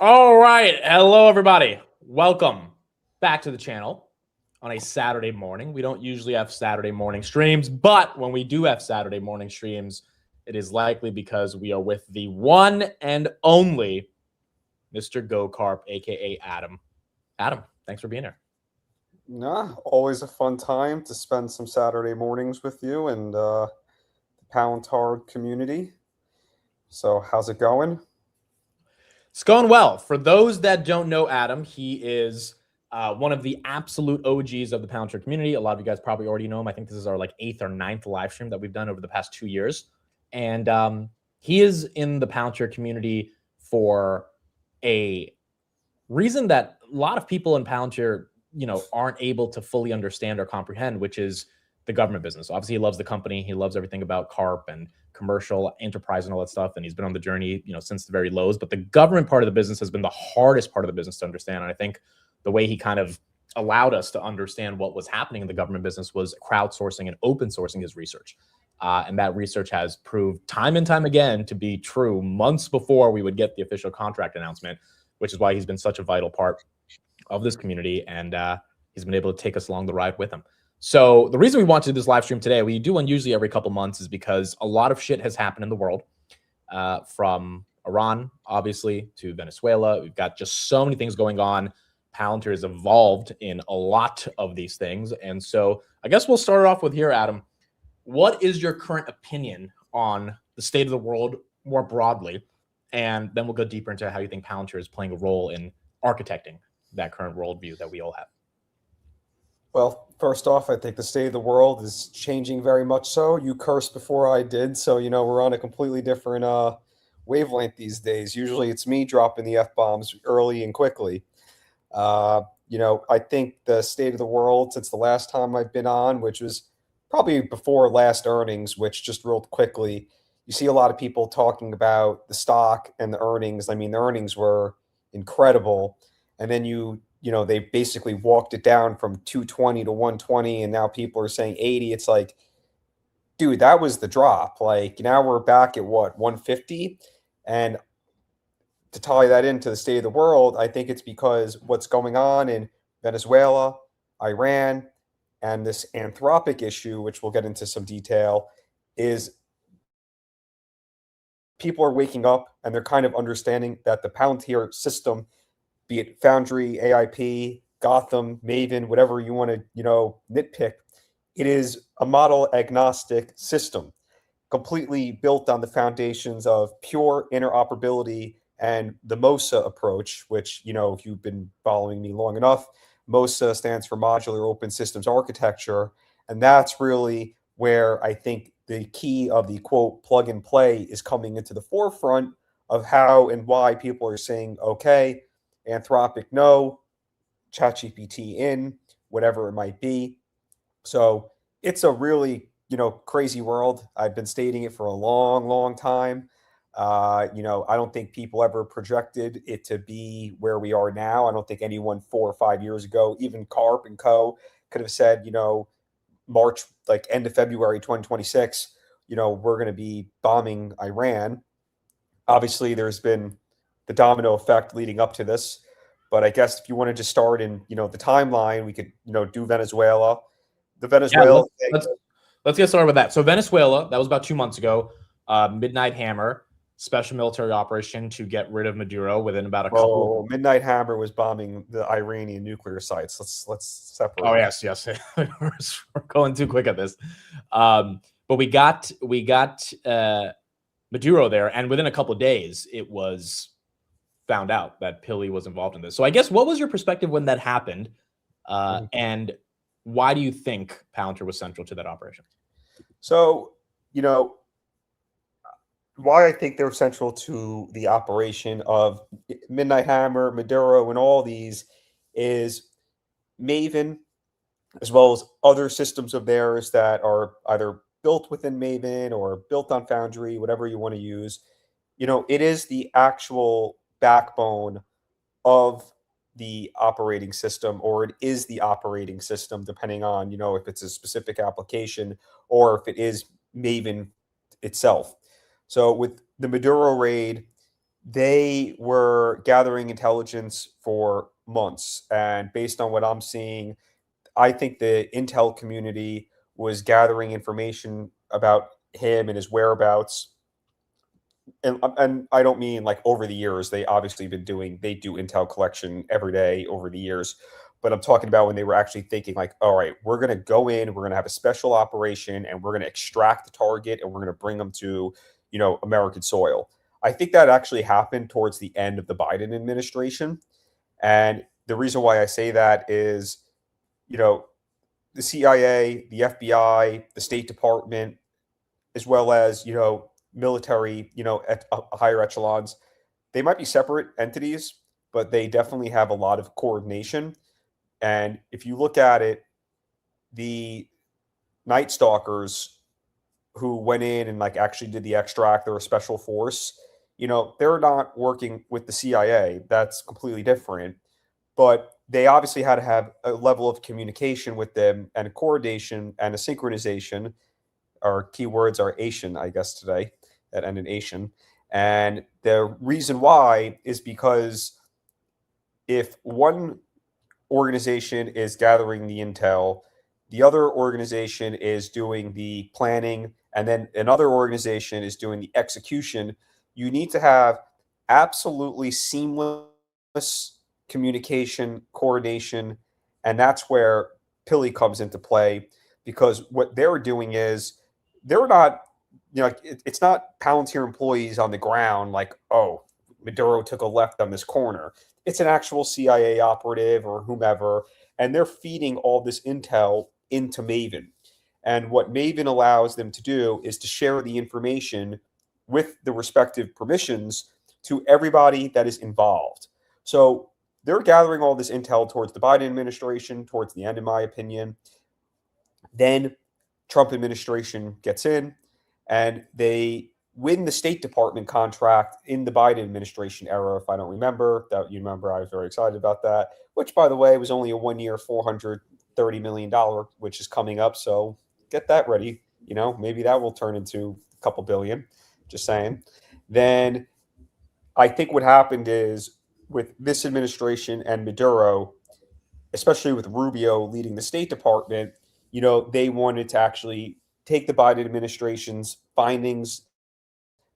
All right. Hello, everybody. Welcome back to the channel on a Saturday morning. We don't usually have Saturday morning streams, but when we do have Saturday morning streams, it is likely because we are with the one and only Mr. GoCarp, aka Adam. Adam, thanks for being here. Nah, always a fun time to spend some Saturday mornings with you and the Palantir community. So, how's it going? It's going well. For those that don't know Adam, he is one of the absolute OGs of the Palantir community. A lot of you guys probably already know him. I think this is our eighth or ninth live stream that we've done over the past 2 years. And he is in the Palantir community for a reason that a lot of people in Palantir, aren't able to fully understand or comprehend, which is the government business. Obviously, he loves the company. He loves everything about CARP and commercial enterprise and all that stuff. And he's been on the journey, since the very lows. But the government part of the business has been the hardest part of the business to understand. And I think the way he kind of allowed us to understand what was happening in the government business was crowdsourcing and open sourcing his research. And that research has proved time and time again to be true months before we would get the official contract announcement, which is why he's been such a vital part of this community. And he's been able to take us along the ride with him. So the reason we want to do this live stream today, we do one usually every couple months, is because a lot of shit has happened in the world, from Iran, obviously, to Venezuela. We've got just so many things going on. Palantir has evolved in a lot of these things. And so I guess we'll start off with here, Adam. What is your current opinion on the state of the world more broadly? And then we'll go deeper into how you think Palantir is playing a role in architecting that current worldview that we all have. Well, first off, I think the state of the world is changing very much so. You cursed before I did, so we're on a completely different wavelength these days. Usually it's me dropping the F-bombs early and quickly. I think the state of the world since the last time I've been on, which was probably before last earnings, which just real quickly, you see a lot of people talking about the stock and the earnings. I mean, the earnings were incredible. And then they basically walked it down from 220 to 120, and now people are saying 80. It's like, dude, that was the drop. Like, now we're back at what, 150? And to tie that into the state of the world, I think it's because what's going on in Venezuela, Iran, and this Anthropic issue, which we'll get into some detail, is people are waking up and they're kind of understanding that the Palantir system, be it Foundry, AIP, Gotham, Maven, whatever you want to, nitpick, it is a model agnostic system, completely built on the foundations of pure interoperability and the MOSA approach, which, if you've been following me long enough, MOSA stands for Modular Open Systems Architecture. And that's really where I think the key of the quote plug and play is coming into the forefront of how and why people are saying, okay, Anthropic no, ChatGPT in, whatever it might be. So it's a really, crazy world. I've been stating it for a long, long time. I don't think people ever projected it to be where we are now. I don't think anyone 4 or 5 years ago, even Carp and Co., could have said, March, like end of February 2026, we're going to be bombing Iran. Obviously, there's been the domino effect leading up to this. But I guess if you wanted to start in, the timeline, we could, do Venezuela. The Venezuela thing. Let's get started with that. So Venezuela, that was about 2 months ago. Midnight Hammer, special military operation to get rid of Maduro within about a couple. Midnight Hammer was bombing the Iranian nuclear sites. Let's separate. Oh yes. We're going too quick at this. But we got Maduro there, and within a couple of days, it was found out that Pilley was involved in this. So I guess what was your perspective when that happened, and why do you think Palantir was central to that operation? So, why I think they're central to the operation of Midnight Hammer, Maduro, and all these is Maven, as well as other systems of theirs that are either built within Maven or built on Foundry, whatever you want to use. It is the actual backbone of the operating system, or it is the operating system, depending on, if it's a specific application or if it is Maven itself. So with the Maduro raid, they were gathering intelligence for months. And based on what I'm seeing, I think the intel community was gathering information about him and his whereabouts. And I don't mean like over the years. They obviously they do intel collection every day over the years. But I'm talking about when they were actually thinking like, all right, we're going to go in, we're going to have a special operation and we're going to extract the target and we're going to bring them to, American soil. I think that actually happened towards the end of the Biden administration. And the reason why I say that is, you know, the CIA, the FBI, the State Department, as well as, military, at higher echelons, they might be separate entities, but they definitely have a lot of coordination. And if you look at it, the Night Stalkers who went in and like actually did the extract, they're a special force, they're not working with the CIA. That's completely different. But they obviously had to have a level of communication with them and a coordination and a synchronization. Our keywords are Asian, I guess, today, that end in Asian. And the reason why is because if one organization is gathering the intel, the other organization is doing the planning, and then another organization is doing the execution, you need to have absolutely seamless communication, coordination, and that's where Pili comes into play because what they're doing is they're not, it's not Palantir employees on the ground like, oh, Maduro took a left on this corner. It's an actual CIA operative or whomever, and they're feeding all this intel into Maven. And what Maven allows them to do is to share the information with the respective permissions to everybody that is involved. So they're gathering all this intel towards the Biden administration, towards the end, in my opinion. Then Trump administration gets in and they win the State Department contract in the Biden administration era. If I don't remember that, you remember, I was very excited about that, which by the way was only a 1 year, $430 million, which is coming up. So get that ready. Maybe that will turn into a couple billion, just saying. Then I think what happened is with this administration and Maduro, especially with Rubio leading the State Department, they wanted to actually take the Biden administration's findings,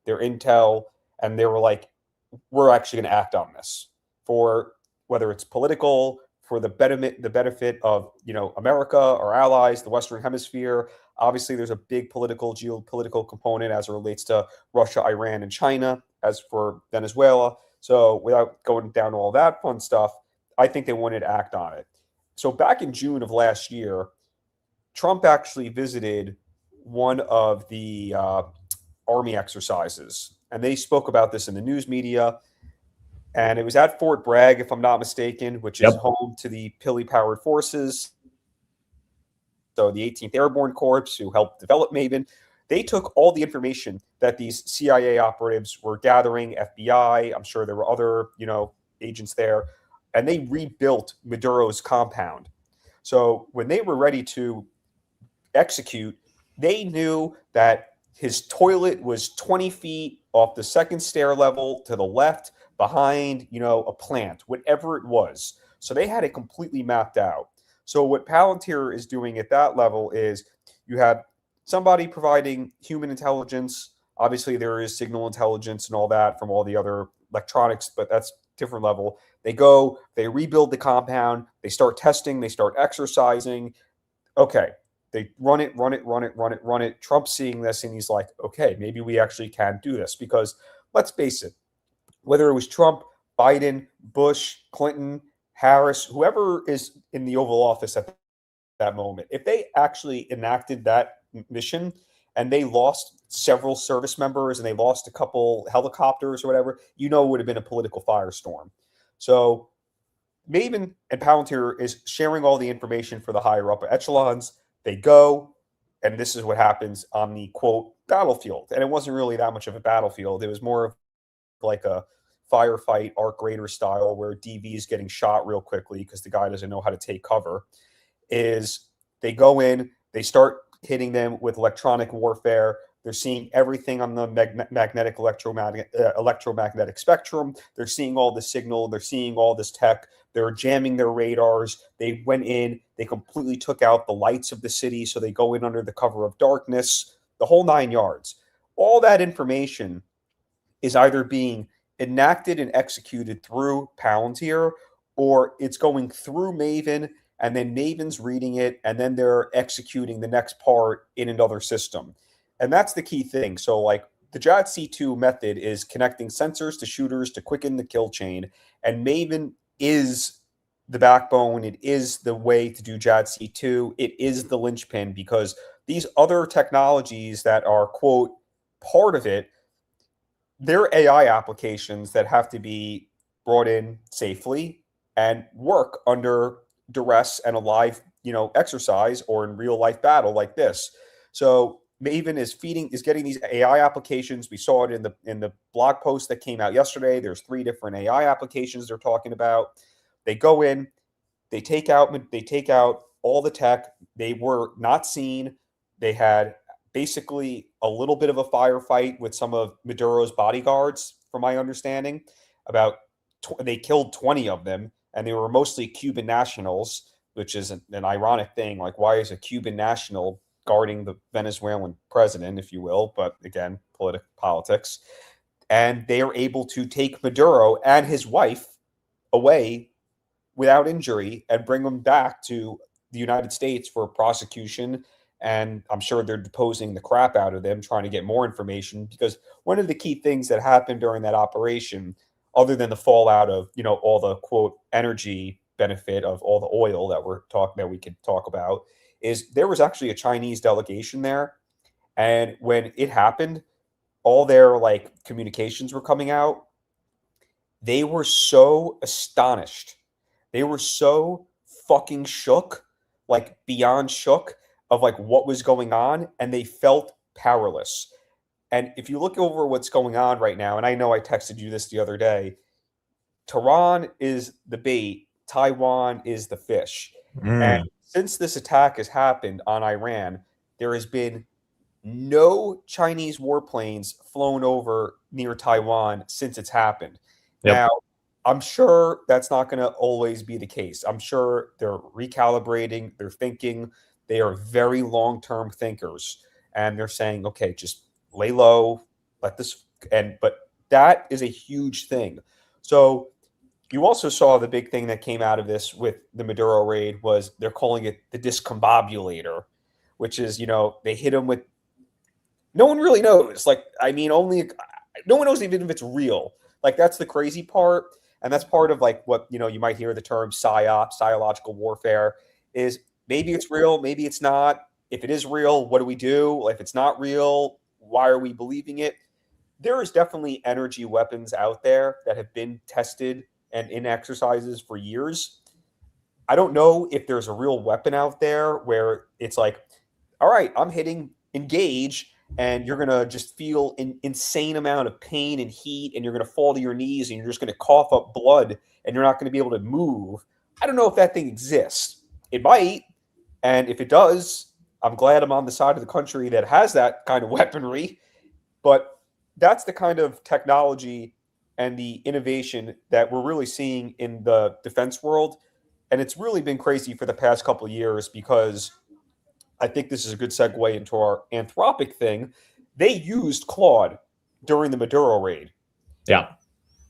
their intel, and they were like, we're actually going to act on this for whether it's political, for the benefit of America, our allies, the Western Hemisphere. Obviously, there's a big geopolitical component as it relates to Russia, Iran, and China, as for Venezuela. So without going down to all that fun stuff, I think they wanted to act on it. So back in June of last year, Trump actually visited one of the army exercises, and they spoke about this in the news media. And it was at Fort Bragg, if I'm not mistaken, which is home to the Pili-powered forces. So the 18th Airborne Corps, who helped develop Maven, they took all the information that these CIA operatives were gathering, FBI, I'm sure there were other, agents there, and they rebuilt Maduro's compound. So when they were ready to execute, they knew that his toilet was 20 feet off the second stair level to the left behind, a plant, whatever it was. So they had it completely mapped out. So what Palantir is doing at that level is you have somebody providing human intelligence. Obviously, there is signal intelligence and all that from all the other electronics, but that's different level. They go, they rebuild the compound, they start testing, they start exercising. Okay, they run it. Trump's seeing this and he's like, okay, maybe we actually can do this because let's face it, whether it was Trump, Biden, Bush, Clinton, Harris, whoever is in the Oval Office at that moment, if they actually enacted that mission and they lost several service members and they lost a couple helicopters or whatever, it would have been a political firestorm. So Maven and Palantir is sharing all the information for the higher upper echelons. They go, and this is what happens on the, quote, battlefield. And it wasn't really that much of a battlefield. It was more of like a firefight, Arc Raider style, where DV is getting shot real quickly because the guy doesn't know how to take cover. Is they go in, they start hitting them with electronic warfare. They're seeing everything on the magnetic electromagnetic spectrum. They're seeing all the signal. They're seeing all this tech. They're jamming their radars. They went in. They completely took out the lights of the city, so they go in under the cover of darkness. The whole 9 yards. All that information is either being enacted and executed through Palantir, or it's going through Maven, and then Maven's reading it, and then they're executing the next part in another system. And that's the key thing. So, like, the JADC2 method is connecting sensors to shooters to quicken the kill chain, and Maven is the backbone. It is the way to do JADC2. It is the linchpin, because these other technologies that are, quote, part of it, they're AI applications that have to be brought in safely and work under duress and a live, exercise or in real life battle like this. So Maven is getting these AI applications. We saw it in the blog post that came out yesterday. There's 3 different AI applications they're talking about. They go in, they take out all the tech. They were not seen. They had basically a little bit of a firefight with some of Maduro's bodyguards, from my understanding. They killed 20 of them, and they were mostly Cuban nationals, which is an ironic thing. Like, why is a Cuban national guarding the Venezuelan president, if you will? But again, politics. And they are able to take Maduro and his wife away without injury and bring them back to the United States for prosecution. And I'm sure they're deposing the crap out of them, trying to get more information, because one of the key things that happened during that operation, other than the fallout of, all the, quote, energy benefit of all the oil that we could talk about, is there was actually a Chinese delegation there. And when it happened, all their communications were coming out. They were so astonished. They were so fucking shook, beyond shook, of what was going on, and they felt powerless. And if you look over what's going on right now, and I know I texted you this the other day, Tehran is the bait, Taiwan is the fish. And since this attack has happened on Iran, there has been no Chinese warplanes flown over near Taiwan since it's happened. Yep. Now, I'm sure that's not going to always be the case. I'm sure they're recalibrating, they're thinking. They are very long-term thinkers, and they're saying, okay, just lay low, but that is a huge thing. So you also saw the big thing that came out of this with the Maduro raid was they're calling it the discombobulator, which is, they hit him with, no one really knows. No one knows even if it's real. That's the crazy part. And that's part of what, you might hear the term PSYOP, psychological warfare, is maybe it's real, maybe it's not. If it is real, what do we do? If it's not real, why are we believing it? There is definitely energy weapons out there that have been tested and in exercises for years. I don't know if there's a real weapon out there where it's all right, I'm hitting engage, and you're going to just feel an insane amount of pain and heat, and you're going to fall to your knees, and you're just going to cough up blood, and you're not going to be able to move. I don't know if that thing exists. It might. And if it does, I'm glad I'm on the side of the country that has that kind of weaponry. But that's the kind of technology and the innovation that we're really seeing in the defense world. And it's really been crazy for the past couple of years, because I think this is a good segue into our Anthropic thing. They used Claude during the Maduro raid. Yeah.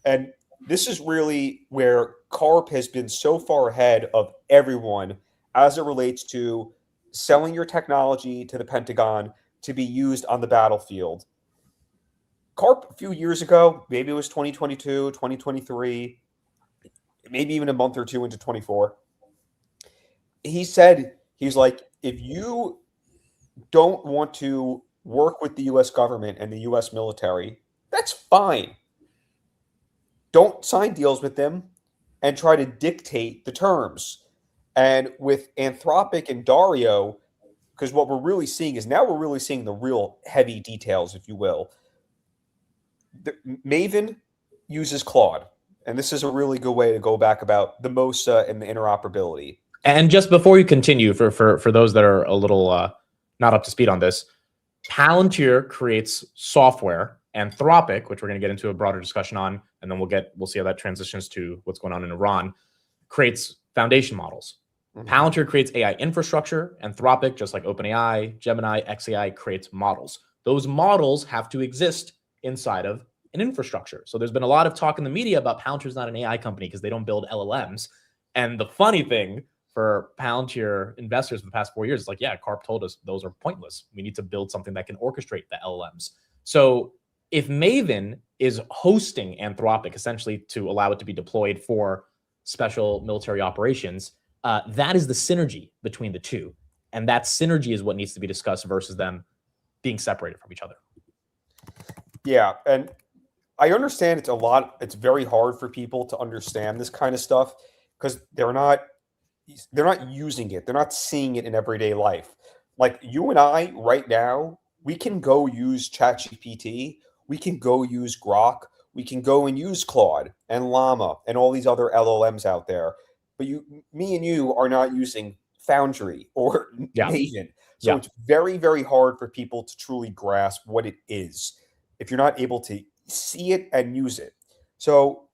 And this is really where CARP has been so far ahead of everyone as it relates to selling your technology to the Pentagon to be used on the battlefield. CARP a few years ago, maybe it was 2022, 2023, maybe even a month or two into 24, he's like, if you don't want to work with the U.S. government and the U.S. military, that's fine. Don't sign deals with them and try to dictate the terms. And with Anthropic and Dario, because what we're really seeing is now we're really seeing the real heavy details, if you will. Maven uses Claude, and this is a really good way to go back about the MOSA and the interoperability. And just before you continue, for those that are a little not up to speed on this, Palantir creates software. Anthropic, which we're going to get into a broader discussion on, and then we'll see how that transitions to what's going on in Iran, creates foundation models. Palantir creates AI infrastructure. Anthropic, just like OpenAI, Gemini, xAI, creates models. Those models have to exist inside of an infrastructure. So there's been a lot of talk in the media about Palantir's not an AI company because they don't build LLMs. And the funny thing for Palantir investors for the past 4 years is like, yeah, Karp told us those are pointless. We need to build something that can orchestrate the LLMs. So if Maven is hosting Anthropic essentially to allow it to be deployed for special military operations, that is the synergy between the two. And that synergy is what needs to be discussed versus them being separated from each other. Yeah. And I understand it's very hard for people to understand this kind of stuff because they're not using it. They're not seeing it in everyday life. Like you and I right now, we can go use ChatGPT. We can go use Grok. We can go and use Claude and Llama and all these other LLMs out there. But me and you are not using Foundry or Maven. So it's very, very hard for people to truly grasp what it is if you're not able to see it and use it. So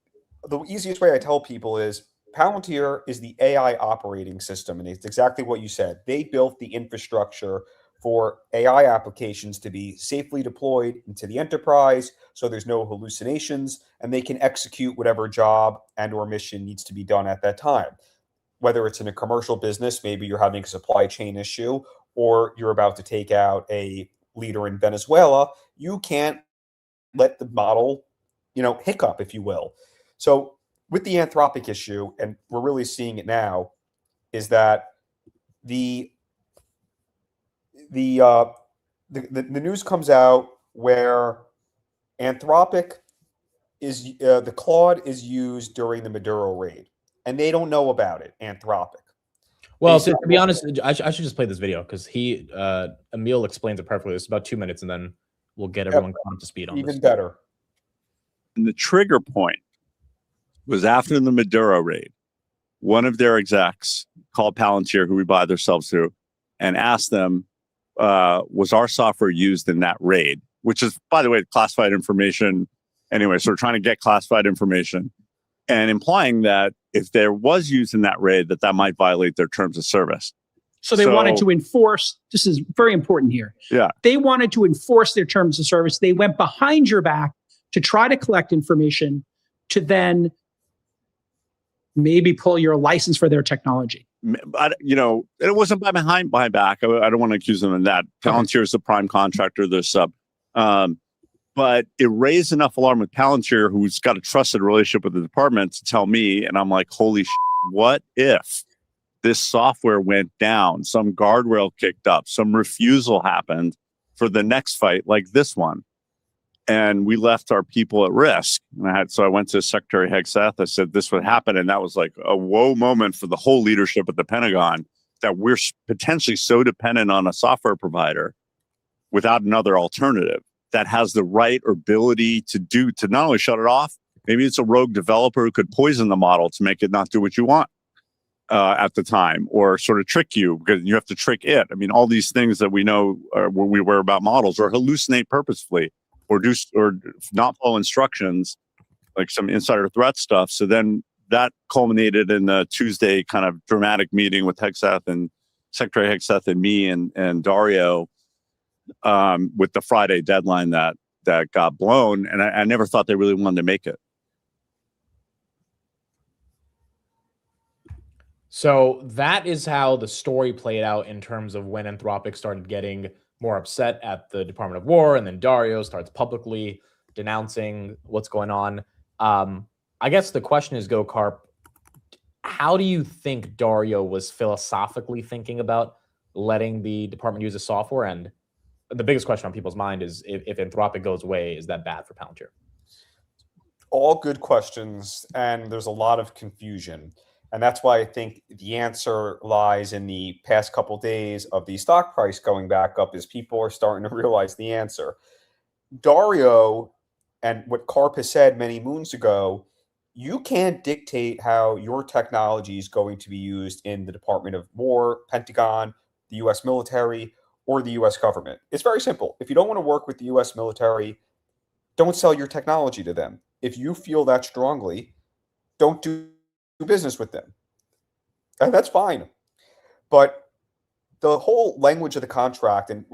the easiest way I tell people is Palantir is the AI operating system, and it's exactly what you said. They built the infrastructure for AI applications to be safely deployed into the enterprise so there's no hallucinations, and they can execute whatever job and or mission needs to be done at that time. Whether it's in a commercial business, maybe you're having a supply chain issue, or you're about to take out a leader in Venezuela, you can't let the model, hiccup, if you will. So with the Anthropic issue, and we're really seeing it now, is that the news comes out where Anthropic is the Claude is used during the Maduro raid, and they don't know about it. Anthropic. Well, to be honest, I should just play this video because Emil explains it perfectly. It's about 2 minutes, and then we'll get everyone caught up to speed on this. Even better. And the trigger point was after the Maduro raid. One of their execs called Palantir, who we buy themselves through, and asked them, was our software used in that raid? Which is, by the way, classified information. Anyway, so we're trying to get classified information and implying that if there was used in that raid, that might violate their terms of service. So they wanted to enforce, this is very important here. Yeah. They wanted to enforce their terms of service. They went behind your back to try to collect information to then maybe pull your license for their technology. It wasn't behind my back. I don't want to accuse them of that. Palantir is the prime contractor, their sub. But it raised enough alarm with Palantir, who's got a trusted relationship with the department, to tell me, and I'm like, holy shit, what if this software went down, some guardrail kicked up, some refusal happened for the next fight like this one, and we left our people at risk? And I went to Secretary Hegseth. I said this would happen, and that was like a whoa moment for the whole leadership at the Pentagon, that we're potentially so dependent on a software provider without another alternative that has the right or ability to not only shut it off, maybe it's a rogue developer who could poison the model to make it not do what you want at the time, or sort of trick you because you have to trick it. I mean, all these things that we know when we were about models, or hallucinate purposefully, or not follow instructions, like some insider threat stuff. So then that culminated in the Tuesday kind of dramatic meeting with Hegseth and Secretary Hegseth and me and Dario, with the Friday deadline that got blown. And I never thought they really wanted to make it. So that is how the story played out in terms of when Anthropic started getting more upset at the Department of War, and then Dario starts publicly denouncing what's going on. I guess the question is, Karp, how do you think Dario was philosophically thinking about letting the department use the software? And the biggest question on people's mind is, if Anthropic goes away, is that bad for Palantir? All good questions, and there's a lot of confusion. And that's why I think the answer lies in the past couple of days of the stock price going back up, as people are starting to realize the answer. Dario, and what Karp has said many moons ago, you can't dictate how your technology is going to be used in the Department of War, Pentagon, the U.S. military, or the US government. It's very simple. If you don't want to work with the US military, don't sell your technology to them. If you feel that strongly, don't do business with them. And that's fine. But the whole language of the contract, and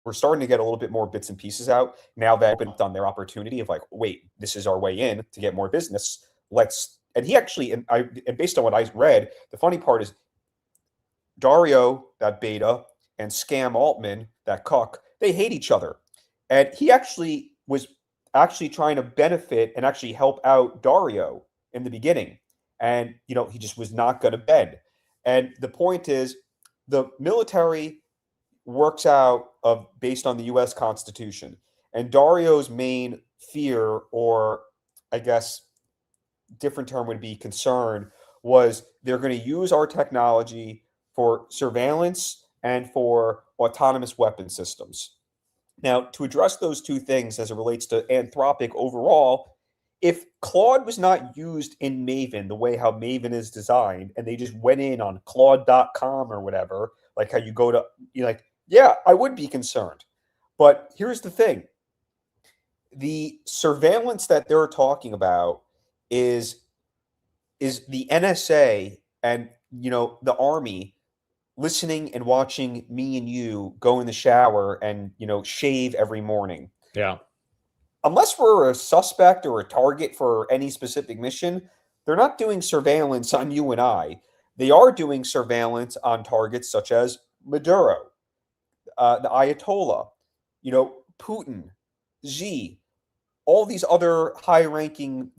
we're starting to get a little bit more bits and pieces out now that they've done their opportunity of like, wait, this is our way in to get more business. And he actually, and based on what I read, the funny part is Dario, that beta, and Scam Altman, that cuck, they hate each other. And he actually was trying to benefit and actually help out Dario in the beginning. And, he just was not going to bend. And the point is, the military works out based on the U.S. Constitution. And Dario's main fear, or I guess different term would be concern, was they're going to use our technology for surveillance and for autonomous weapon systems. Now, to address those two things as it relates to Anthropic overall, if Claude was not used in Maven the way how Maven is designed, and they just went in on Claude.com or whatever, like how you go to, yeah, I would be concerned. But here's the thing. The surveillance that they're talking about is the NSA and, the Army listening and watching me and you go in the shower and, shave every morning. Yeah. Unless we're a suspect or a target for any specific mission, they're not doing surveillance on you and I. They are doing surveillance on targets such as Maduro, the Ayatollah, Putin, Xi, all these other high-ranking,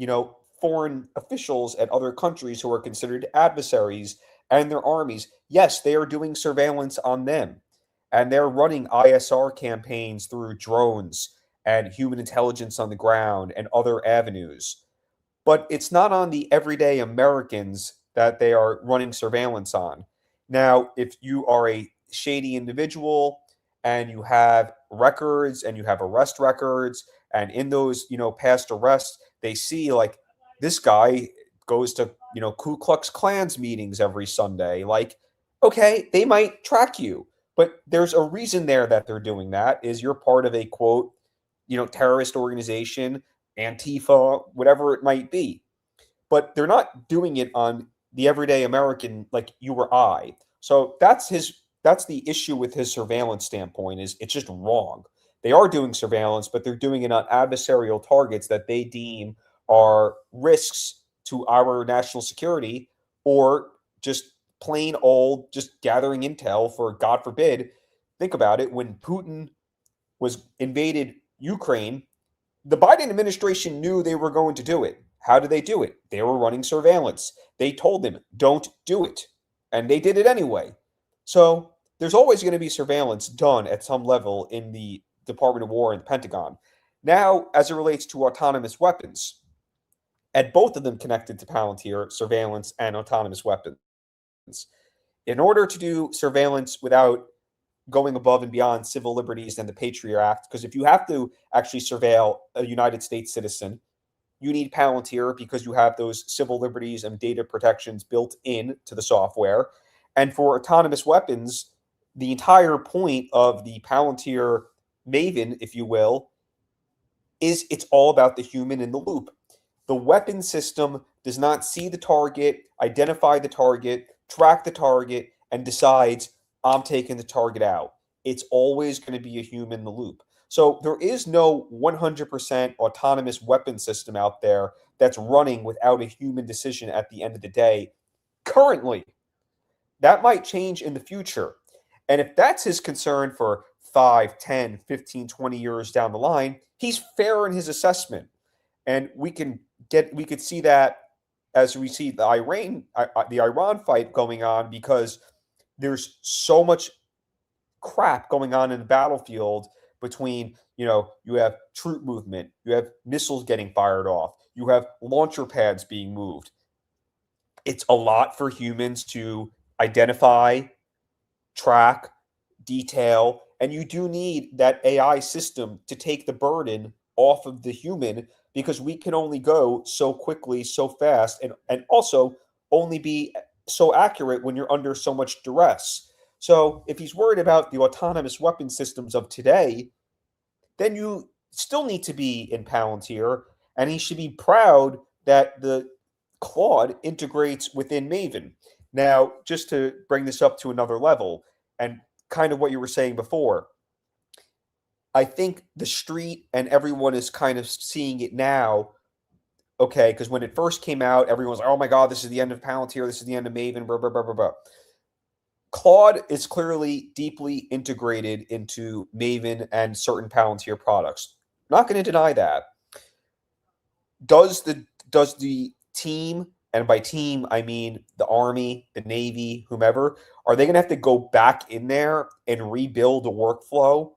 foreign officials at other countries who are considered adversaries and their armies. Yes, they are doing surveillance on them. And they're running ISR campaigns through drones and human intelligence on the ground and other avenues. But it's not on the everyday Americans that they are running surveillance on. Now, if you are a shady individual and you have records and you have arrest records, and in those, past arrests, they see like this guy goes to, Ku Klux Klan's meetings every Sunday. Like, okay, they might track you, but there's a reason there that they're doing that. Is you're part of a quote, terrorist organization, Antifa, whatever it might be. But they're not doing it on the everyday American like you or I. So that's the issue with his surveillance standpoint, is it's just wrong. They are doing surveillance, but they're doing it on adversarial targets that they deem are risks to our national security, or just plain old, just gathering intel for, God forbid, think about it, when Putin was invaded Ukraine, the Biden administration knew they were going to do it. How did they do it? They were running surveillance. They told them, don't do it. And they did it anyway. So there's always going to be surveillance done at some level in the Department of War and the Pentagon. Now, as it relates to autonomous weapons, and both of them connected to Palantir, surveillance and autonomous weapons. In order to do surveillance without going above and beyond civil liberties and the Patriot Act, because if you have to actually surveil a United States citizen, you need Palantir because you have those civil liberties and data protections built in to the software. And for autonomous weapons, the entire point of the Palantir Maven, if you will, is it's all about the human in the loop. The weapon system does not see the target, identify the target, track the target, and decides, I'm taking the target out. It's always going to be a human in the loop. So there is no 100% autonomous weapon system out there that's running without a human decision at the end of the day. Currently, that might change in the future. And if that's his concern for 5, 10, 15, 20 years down the line, he's fair in his assessment. And we could see that as we see the Iran fight going on, because there's so much crap going on in the battlefield between, you have troop movement, you have missiles getting fired off, you have launcher pads being moved. It's a lot for humans to identify, track, detail, and you do need that AI system to take the burden off of the human, because we can only go so quickly, so fast, and also only be so accurate when you're under so much duress. So if he's worried about the autonomous weapon systems of today, then you still need to be in Palantir, and he should be proud that the Claude integrates within Maven. Now, just to bring this up to another level, and kind of what you were saying before, I think the street and everyone is kind of seeing it now. Okay, because when it first came out, everyone was like, "Oh my God, this is the end of Palantir. This is the end of Maven." Blah blah blah blah blah. Claude is clearly deeply integrated into Maven and certain Palantir products. Not going to deny that. Does the team, and by team I mean the Army, the Navy, whomever, are they going to have to go back in there and rebuild a workflow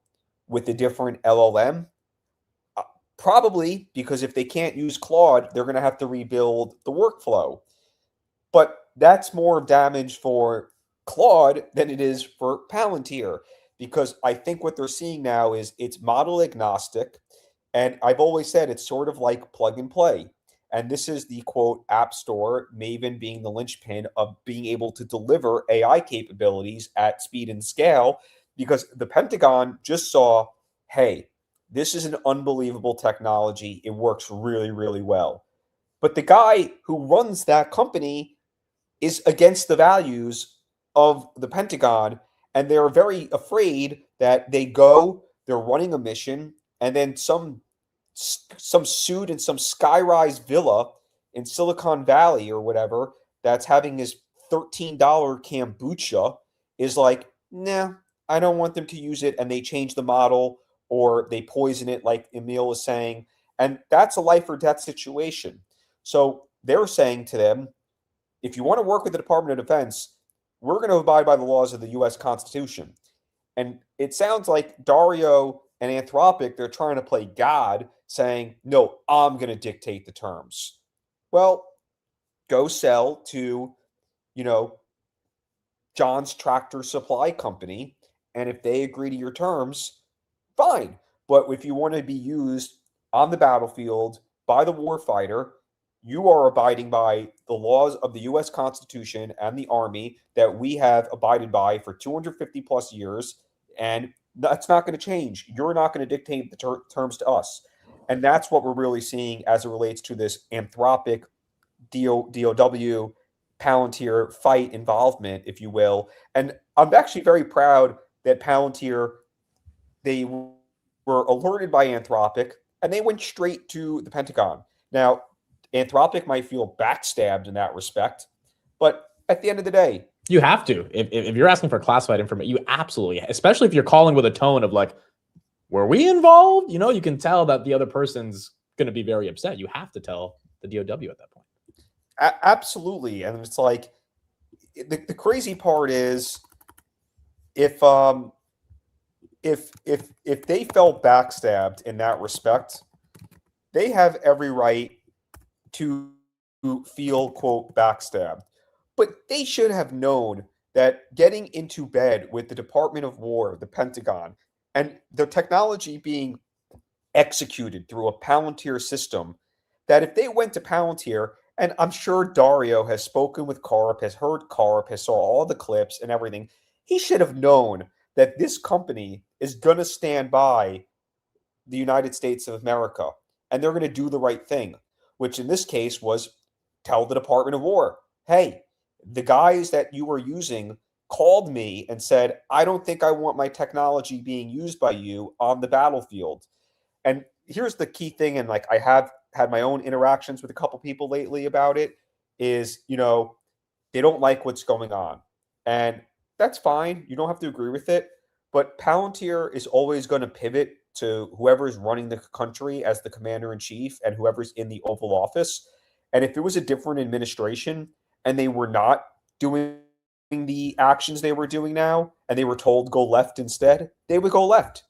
with a different LLM? Probably, because if they can't use Claude, they're going to have to rebuild the workflow. But that's more damage for Claude than it is for Palantir, because I think what they're seeing now is it's model agnostic. And I've always said it's sort of like plug and play. And this is the quote app store, Maven being the linchpin of being able to deliver AI capabilities at speed and scale, because the Pentagon just saw, hey, this is an unbelievable technology. It works really, really well. But the guy who runs that company is against the values of the Pentagon, and they're very afraid that they're running a mission, and then some suit in some sky-rise villa in Silicon Valley or whatever that's having his $13 kombucha is like, nah, I don't want them to use it, and they change the model or they poison it, like Emil was saying, and that's a life or death situation. So they're saying to them, if you want to work with the Department of Defense, we're going to abide by the laws of the U.S. Constitution. And it sounds like Dario and Anthropic, they're trying to play God, saying, no, I'm going to dictate the terms. Well, go sell to, John's Tractor Supply Company, and if they agree to your terms, fine. But if you want to be used on the battlefield by the warfighter, you are abiding by the laws of the U.S. Constitution and the Army that we have abided by for 250 plus years, and that's not going to change. You're not going to dictate the terms to us. And that's what we're really seeing as it relates to this Anthropic DOW Palantir fight involvement, if you will. And I'm actually very proud that Palantir, they were alerted by Anthropic and they went straight to the Pentagon. Now, Anthropic might feel backstabbed in that respect, but at the end of the day, you have to. If you're asking for classified information, you absolutely, especially if you're calling with a tone of like, were we involved? You can tell that the other person's going to be very upset. You have to tell the DOW at that point. Absolutely. And it's like, the crazy part is if they felt backstabbed in that respect, they have every right to feel, quote, backstabbed. But they should have known that getting into bed with the Department of War, the Pentagon, and the technology being executed through a Palantir system, that if they went to Palantir, and I'm sure Dario has spoken with Karp, has heard Karp, has saw all the clips and everything, he should have known that this company is going to stand by the United States of America, and they're going to do the right thing, which in this case was tell the Department of War, hey, the guys that you were using called me and said, I don't think I want my technology being used by you on the battlefield. And here's the key thing, and like I have had my own interactions with a couple people lately about it, is, they don't like what's going on. And that's fine. You don't have to agree with it. But Palantir is always going to pivot to whoever is running the country as the commander-in-chief and whoever's in the Oval Office. And if it was a different administration and they were not doing the actions they were doing now, and they were told go left instead, they would go left.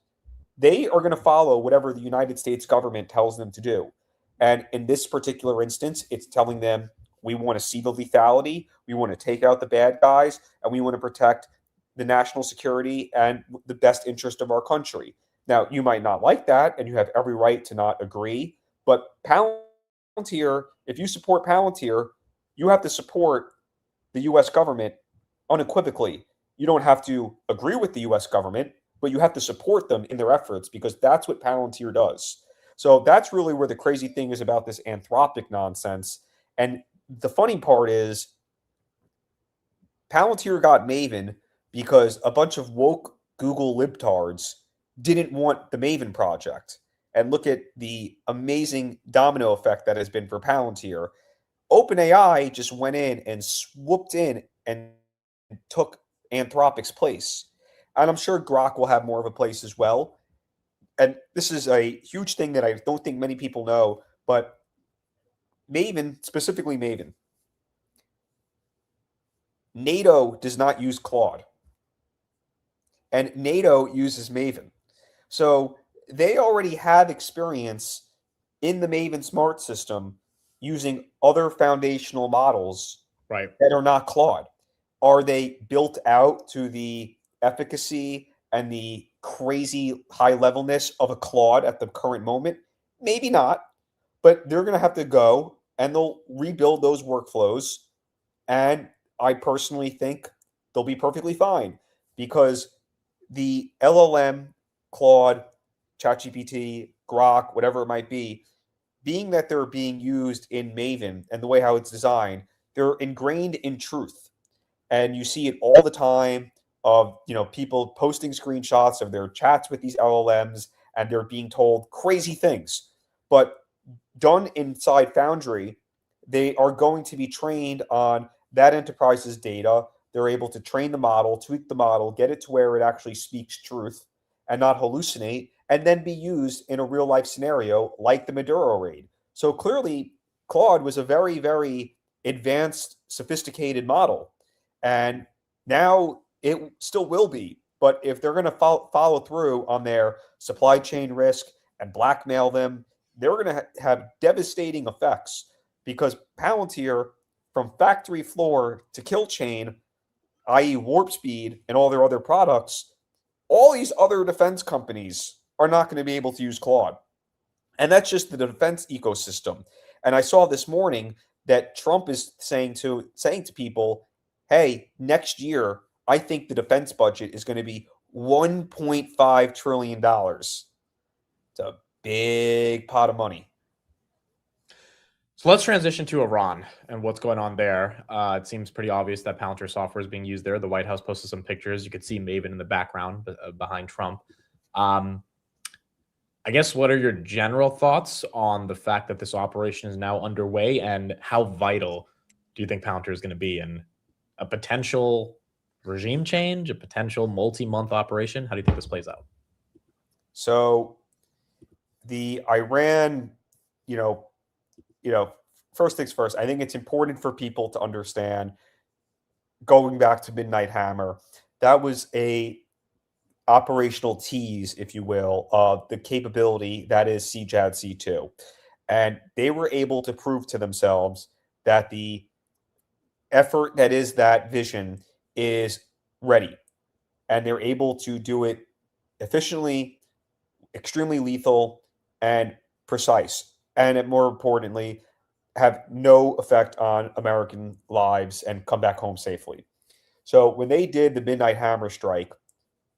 They are going to follow whatever the United States government tells them to do. And in this particular instance, it's telling them, we want to see the lethality, we want to take out the bad guys, and we want to protect the national security and the best interest of our country. Now, you might not like that, and you have every right to not agree, but Palantir, if you support Palantir, you have to support the US government unequivocally. You don't have to agree with the US government, but you have to support them in their efforts because that's what Palantir does. So that's really where the crazy thing is about this Anthropic nonsense. And the funny part is Palantir got Maven because a bunch of woke Google libtards didn't want the Maven project. And look at the amazing domino effect that has been for Palantir. OpenAI just went in and swooped in and took Anthropic's place. And I'm sure Grok will have more of a place as well. And this is a huge thing that I don't think many people know, but Maven, specifically Maven, NATO does not use Claude, and NATO uses Maven. So they already have experience in the Maven Smart system using other foundational models Right. that are not Claude. Are they built out to the efficacy and the crazy high levelness of a Claude at the current moment? Maybe not, but they're going to have to go and they'll rebuild those workflows. And I personally think they'll be perfectly fine because the LLM, Claude, ChatGPT, Grok, whatever it might be, being that they're being used in Maven and the way how it's designed, they're ingrained in truth. And you see it all the time of, people posting screenshots of their chats with these LLMs and they're being told crazy things. But done inside Foundry, they are going to be trained on that enterprise's data. They're able to train the model, tweak the model, get it to where it actually speaks truth and not hallucinate, and then be used in a real life scenario like the Maduro raid. So clearly, Claude was a very, very advanced, sophisticated model. And now it still will be. But if they're going to follow through on their supply chain risk and blackmail them, they're going to have devastating effects because Palantir, from factory floor to kill chain, i.e. warp speed and all their other products, all these other defense companies are not going to be able to use Claude. And that's just the defense ecosystem. And I saw this morning that Trump is saying to people, hey, next year, I think the defense budget is going to be $1.5 trillion. It's a big pot of money. So let's transition to Iran and what's going on there. It seems pretty obvious that Palantir software is being used there. The White House posted some pictures. You could see Maven in the background behind Trump. I guess what are your general thoughts on the fact that this operation is now underway, and how vital do you think Palantir is going to be in a potential regime change, a potential multi-month operation? How do you think this plays out? So the Iran, first things first, I think it's important for people to understand, going back to Midnight Hammer, that was a operational tease, if you will, of the capability that is CJAD C2. And they were able to prove to themselves that the effort that is that vision is ready. And they're able to do it efficiently, extremely lethal, and precise. And more importantly, have no effect on American lives and come back home safely. So when they did the Midnight Hammer strike,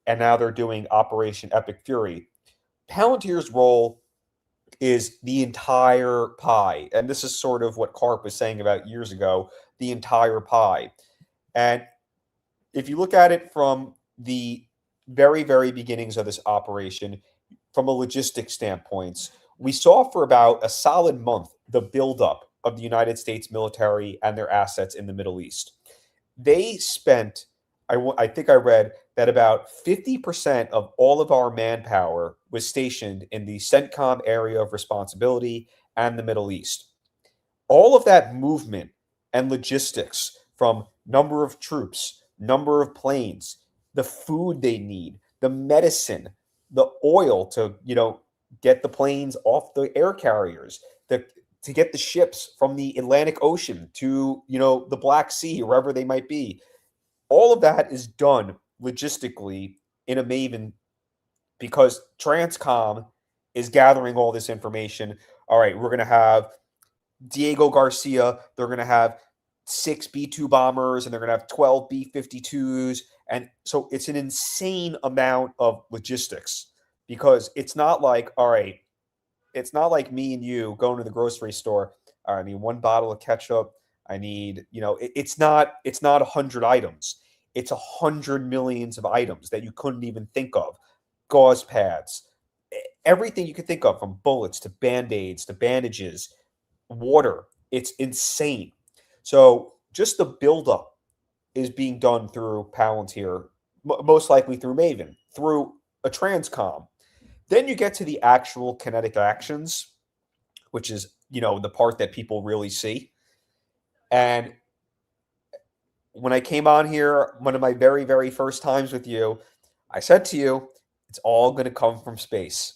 and now they're doing Operation Epic Fury, Palantir's role is the entire pie. And this is sort of what Karp was saying about years ago, the entire pie. And if you look at it from the very, very beginnings of this operation, from a logistics standpoint, we saw for about a solid month the buildup of the United States military and their assets in the Middle East. They spent, I think I read that about 50% of all of our manpower was stationed in the CENTCOM area of responsibility and the Middle East. All of that movement and logistics, from number of troops, number of planes, the food they need, the medicine, the oil to, get the planes off the air carriers, to get the ships from the Atlantic Ocean to, the Black Sea, wherever they might be. All of that is done logistically in a Maven because Transcom is gathering all this information. All right, we're going to have Diego Garcia. They're going to have 6 B-2 bombers, and they're going to have 12 B-52s. And so it's an insane amount of logistics, because it's not like, all right, it's not like me and you going to the grocery store. All right, I need 1 bottle of ketchup. I need, it's not 100 items. It's 100 millions of items that you couldn't even think of. Gauze pads, everything you could think of, from bullets to Band-Aids to bandages, water. It's insane. So just the buildup is being done through Palantir, most likely through Maven, through a transcom. Then you get to the actual kinetic actions, which is, the part that people really see. And when I came on here, one of my very, very first times with you, I said to you, it's all going to come from space.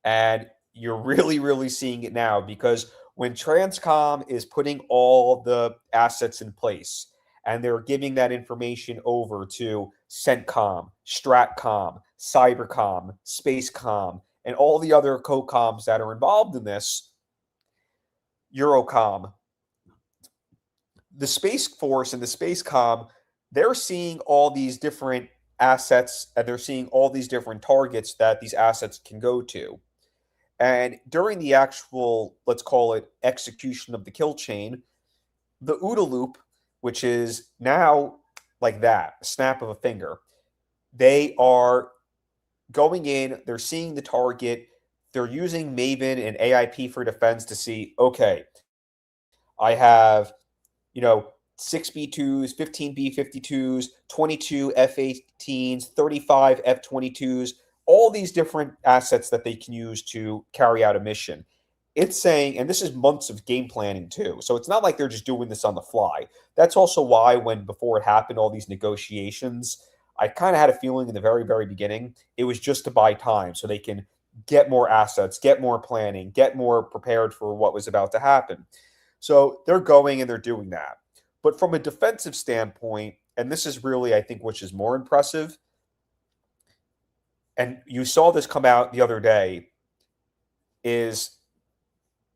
And you're really, really seeing it now, because when Transcom is putting all the assets in place and they're giving that information over to CENTCOM, STRATCOM, CyberCom, SpaceCom, and all the other COCOMs that are involved in this, Eurocom, the Space Force and the SpaceCom, they're seeing all these different assets, and they're seeing all these different targets that these assets can go to. And during the actual, let's call it, execution of the kill chain, the OODA loop, which is now like that, a snap of a finger, they are going in, they're seeing the target, they're using Maven and AIP for defense to see, okay, I have, 6 B-2s, 15 B-52s, 22 F-18s, 35 F-22s, all these different assets that they can use to carry out a mission. It's saying, and this is months of game planning too, so it's not like they're just doing this on the fly. That's also why before it happened, all these negotiations, I kind of had a feeling in the very, very beginning, it was just to buy time so they can get more assets, get more planning, get more prepared for what was about to happen. So they're going and they're doing that. But from a defensive standpoint, and this is really, I think, which is more impressive, and you saw this come out the other day, is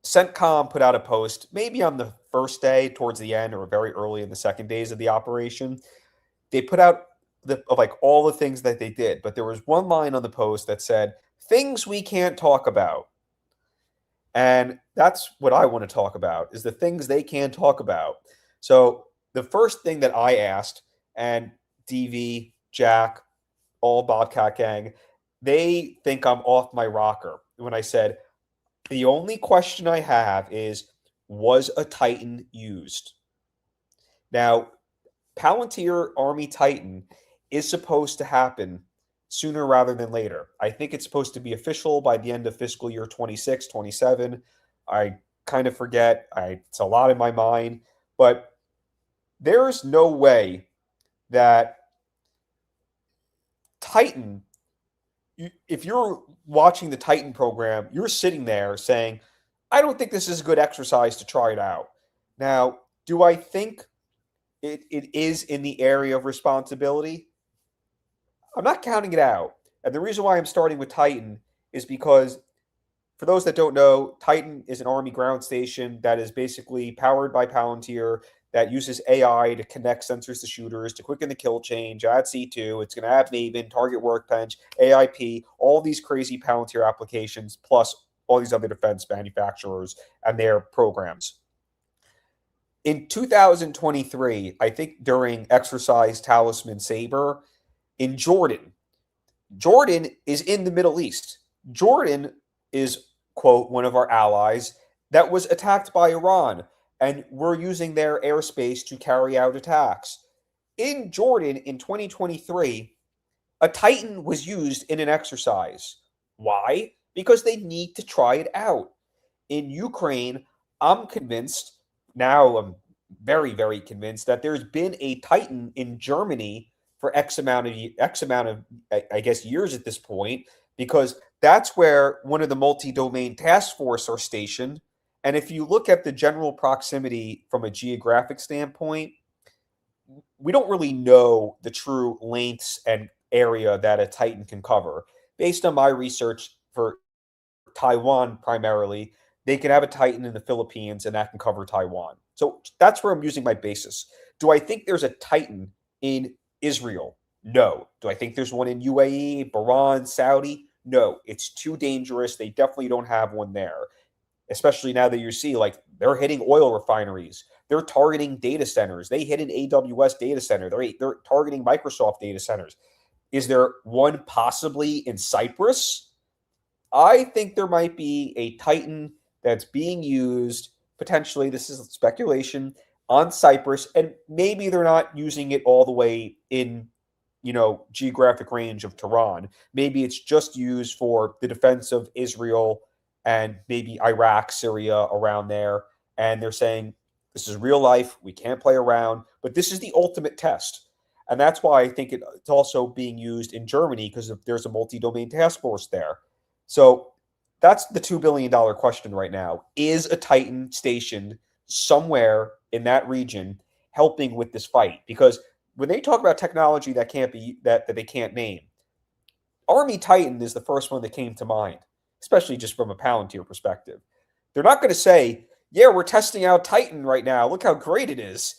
CENTCOM put out a post, maybe on the first day towards the end or very early in the second days of the operation. They put out all the things that they did, but there was one line on the post that said, "Things we can't talk about." And that's what I want to talk about, is the things they can't talk about. So the first thing that I asked, and DV, Jack, all Bobcat Gang, they think I'm off my rocker when I said, the only question I have is, was a Titan used? Now, Palantir Army Titan is supposed to happen sooner rather than later. I think it's supposed to be official by the end of fiscal year 26, 27. I kind of forget. It's a lot in my mind. But there's no way that Titan, if you're watching the Titan program, you're sitting there saying, I don't think this is a good exercise to try it out. Now, do I think it is in the area of responsibility? I'm not counting it out. And the reason why I'm starting with Titan is because, for those that don't know, Titan is an Army ground station that is basically powered by Palantir, that uses AI to connect sensors to shooters, to quicken the kill chain, JADC2. It's going to have Maven, Target Workbench, AIP, all these crazy Palantir applications, plus all these other defense manufacturers and their programs. In 2023, I think during Exercise Talisman Sabre, in Jordan is in the Middle East. Jordan is, quote, one of our allies that was attacked by Iran, and we're using their airspace to carry out attacks. In Jordan in 2023, a Titan was used in an exercise. Why? Because they need to try it out. In Ukraine, I'm convinced, now I'm very, very convinced, that there's been a Titan in Germany for X amount of, I guess, years at this point, because that's where one of the multi-domain task force are stationed. And if you look at the general proximity from a geographic standpoint, we don't really know the true lengths and area that a Titan can cover. Based on my research for Taiwan primarily, they can have a Titan in the Philippines and that can cover Taiwan. So that's where I'm using my basis. Do I think there's a Titan in Israel? No. Do I think there's one in UAE, Bahrain, Saudi? No. It's too dangerous. They definitely don't have one there, especially now that you see like they're hitting oil refineries. They're targeting data centers. They hit an AWS data center. They're targeting Microsoft data centers. Is there one possibly in Cyprus? I think there might be a Titan that's being used, potentially, this is speculation, on Cyprus, and maybe they're not using it all the way in, geographic range of Tehran. Maybe it's just used for the defense of Israel and maybe Iraq, Syria, around there. And they're saying, this is real life. We can't play around, but this is the ultimate test. And that's why I think it's also being used in Germany, because there's a multi-domain task force there. So that's the $2 billion question right now. Is a Titan stationed somewhere in that region helping with this fight? Because when they talk about technology that can't be that they can't name, Army Titan is the first one that came to mind, especially just from a Palantir perspective. They're not going to say, yeah, we're testing out Titan right now. Look how great it is.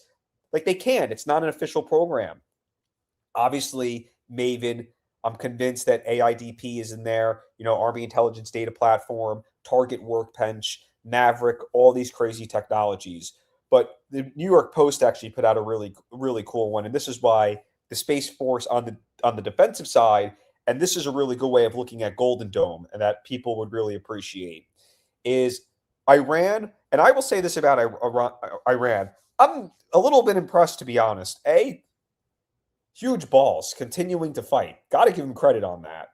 Like, they can't. It's not an official program. Obviously, Maven, I'm convinced that AIDP is in there, Army Intelligence Data Platform, Target Workbench, Maverick, all these crazy technologies. But the New York Post actually put out a really, really cool one. And this is why the Space Force on the defensive side, and this is a really good way of looking at Golden Dome and that people would really appreciate, is Iran. And I will say this about Iran. I'm a little bit impressed, to be honest. Huge balls, continuing to fight. Got to give them credit on that.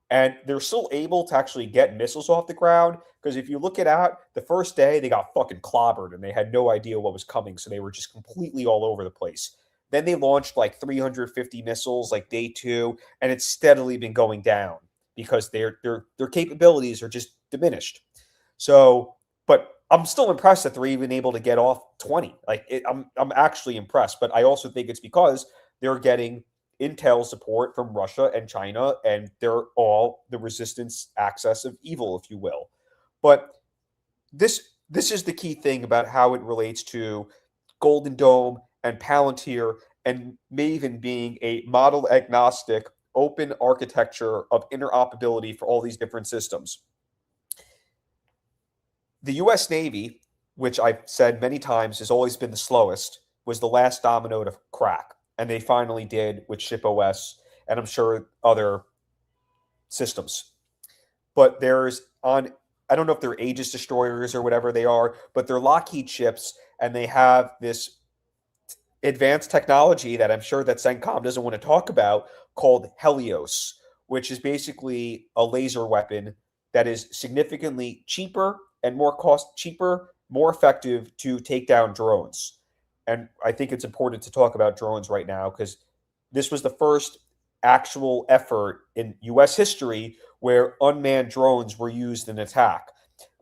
And they're still able to actually get missiles off the ground, because if you look at the first day, they got fucking clobbered and they had no idea what was coming. So they were just completely all over the place. Then they launched like 350 missiles like day 2, and it's steadily been going down because their capabilities are just diminished. So, but I'm still impressed that they're even able to get off 20. I'm actually impressed, but I also think it's because they're getting intel support from Russia and China, and they're all the resistance axis of evil, if you will. But this is the key thing about how it relates to Golden Dome and Palantir and Maven being a model agnostic, open architecture of interoperability for all these different systems. The U.S. Navy, which I've said many times has always been the slowest, was the last domino to crack. And they finally did with ShipOS, and I'm sure other systems. But I don't know if they're Aegis destroyers or whatever they are, but they're Lockheed ships, and they have this advanced technology that I'm sure that CENTCOM doesn't want to talk about, called Helios, which is basically a laser weapon that is significantly cheaper, more effective to take down drones. And I think it's important to talk about drones right now, because this was the first actual effort in U.S. history where unmanned drones were used in attack.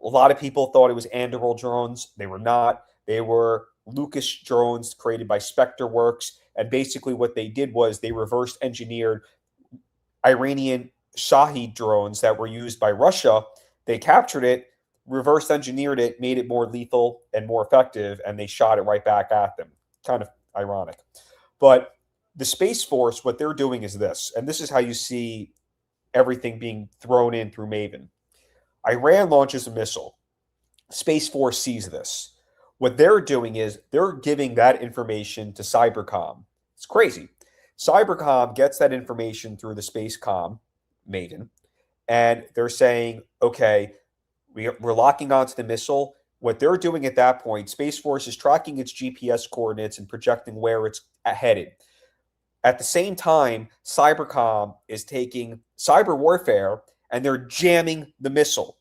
A lot of people thought it was Anduril drones. They were not. They were Lucas drones created by Spectre Works. And basically what they did was they reverse engineered Iranian Shahed drones that were used by Russia. They captured it, reverse engineered it, made it more lethal and more effective, and they shot it right back at them. Kind of ironic. But the Space Force, what they're doing is this, and this is how you see everything being thrown in through Maven. Iran launches a missile. Space Force sees this. What they're doing is they're giving that information to Cybercom. It's crazy. Cybercom gets that information through the Spacecom Maven, and they're saying, okay, we're locking onto the missile. What they're doing at that point, Space Force is tracking its GPS coordinates and projecting where it's headed. At the same time, Cybercom is taking cyber warfare and they're jamming the missile